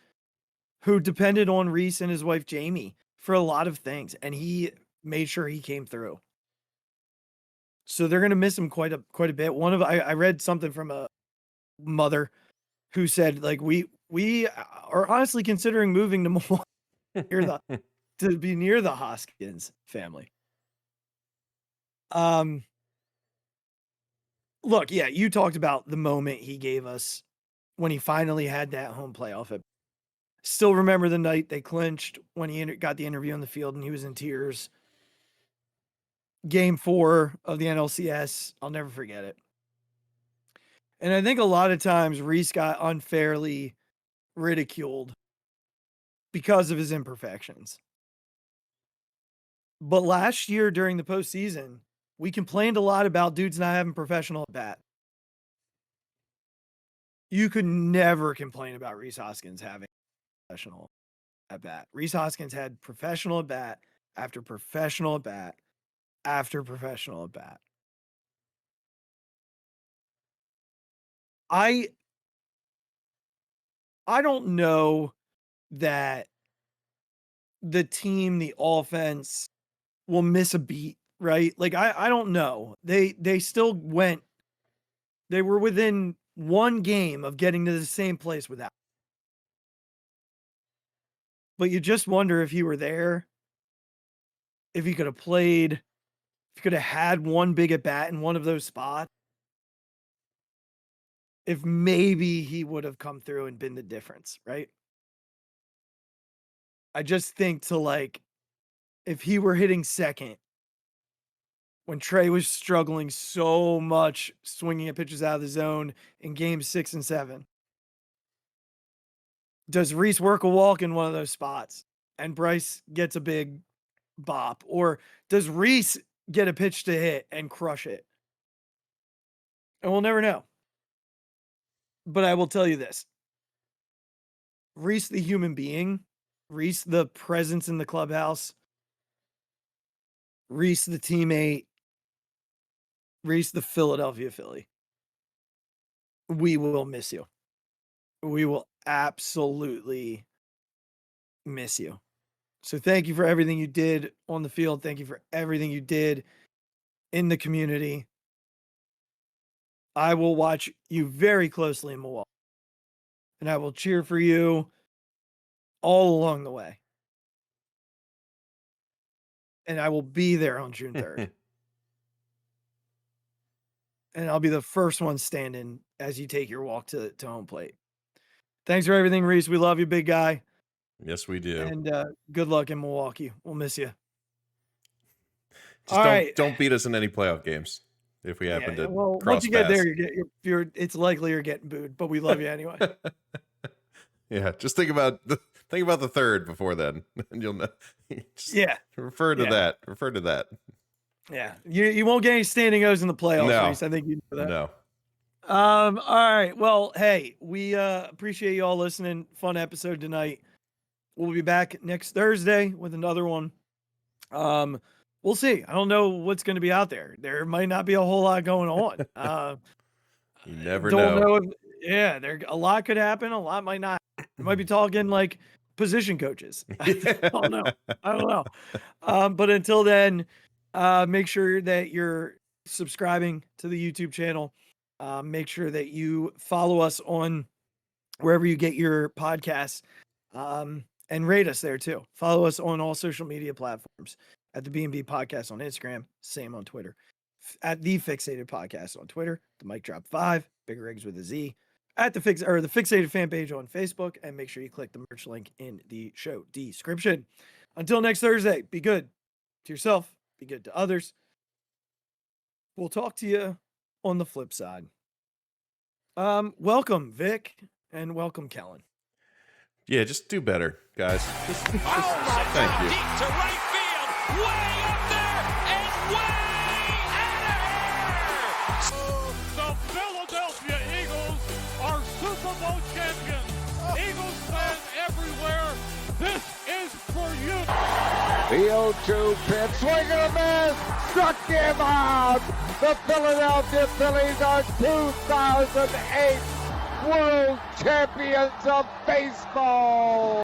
who depended on Rhys and his wife Jamie for a lot of things, and he made sure he came through. So they're going to miss him quite a bit. I read something from a mother who said, like, we are honestly considering moving to Milwaukee to be near the Hoskins family. Look, yeah, you talked about the moment he gave us when he finally had that home playoff. Still remember the night they clinched when he got the interview on the field and he was in tears. Game 4 of the NLCS. I'll never forget it. And I think a lot of times Rhys got unfairly ridiculed because of his imperfections. But last year during the postseason, we complained a lot about dudes not having professional at bat. You could never complain about Rhys Hoskins having professional at bat. Rhys Hoskins had professional at bat after professional at bat after professional at bat. I don't know that the team, the offense will miss a beat, right? Like I don't know. They still went. They were within one game of getting to the same place without. But you just wonder if he were there, if he could have played, if he could have had one big at bat in one of those spots, if maybe he would have come through and been the difference, right? I just think if he were hitting second when Trey was struggling so much swinging at pitches out of the zone in games 6 and 7? Does Rhys work a walk in one of those spots and Bryce gets a big bop? Or does Rhys get a pitch to hit and crush it? And we'll never know. But I will tell you this. Rhys, the human being, Rhys, the presence in the clubhouse, Rhys, the teammate, Rhys, the Philadelphia Philly. We will miss you. We will absolutely miss you. So thank you for everything you did on the field. Thank you for everything you did in the community. I will watch you very closely in Milwaukee. And I will cheer for you all along the way. And I will be there on June 3rd. And I'll be the first one standing as you take your walk to home plate. Thanks for everything, Rhys. We love you, big guy. Yes, we do. And good luck in Milwaukee. We'll miss you. Just don't beat us in any playoff games if we happen to cross once you get paths. there, it's likely you're getting booed, but we love you anyway. Yeah, just think about the third before then, and you'll know. Refer to that. Refer to that. Yeah, you won't get any standing O's in the playoffs, Rhys. I think you know that. No. All right. Well, hey, we appreciate you all listening. Fun episode tonight. We'll be back next Thursday with another one. We'll see. I don't know what's going to be out there. There might not be a whole lot going on. You never know. A lot could happen. A lot might not. We might be talking like position coaches. I don't know. But until then, make sure that you're subscribing to the YouTube channel. Make sure that you follow us on wherever you get your podcasts, and rate us there too. Follow us on all social media platforms at the B&B Podcast on Instagram, same on Twitter, at the Phixated Podcast on Twitter, the Mic Drop 5, Bigger Eggs with a Z, at the Phixated fan page on Facebook, and make sure you click the merch link in the show description. Until next Thursday, be good to yourself, be good to others. We'll talk to you on the flip side. Welcome, Vic, and welcome, Kellen. Yeah, just do better, guys. Thank you. Deep to right field, way up there, and way out of here! The Philadelphia Eagles are Super Bowl champions. Eagles fans everywhere, this is for you. The 0-2 pitch, swing and a miss, struck him out. The Philadelphia Phillies are 2008 World Champions of Baseball.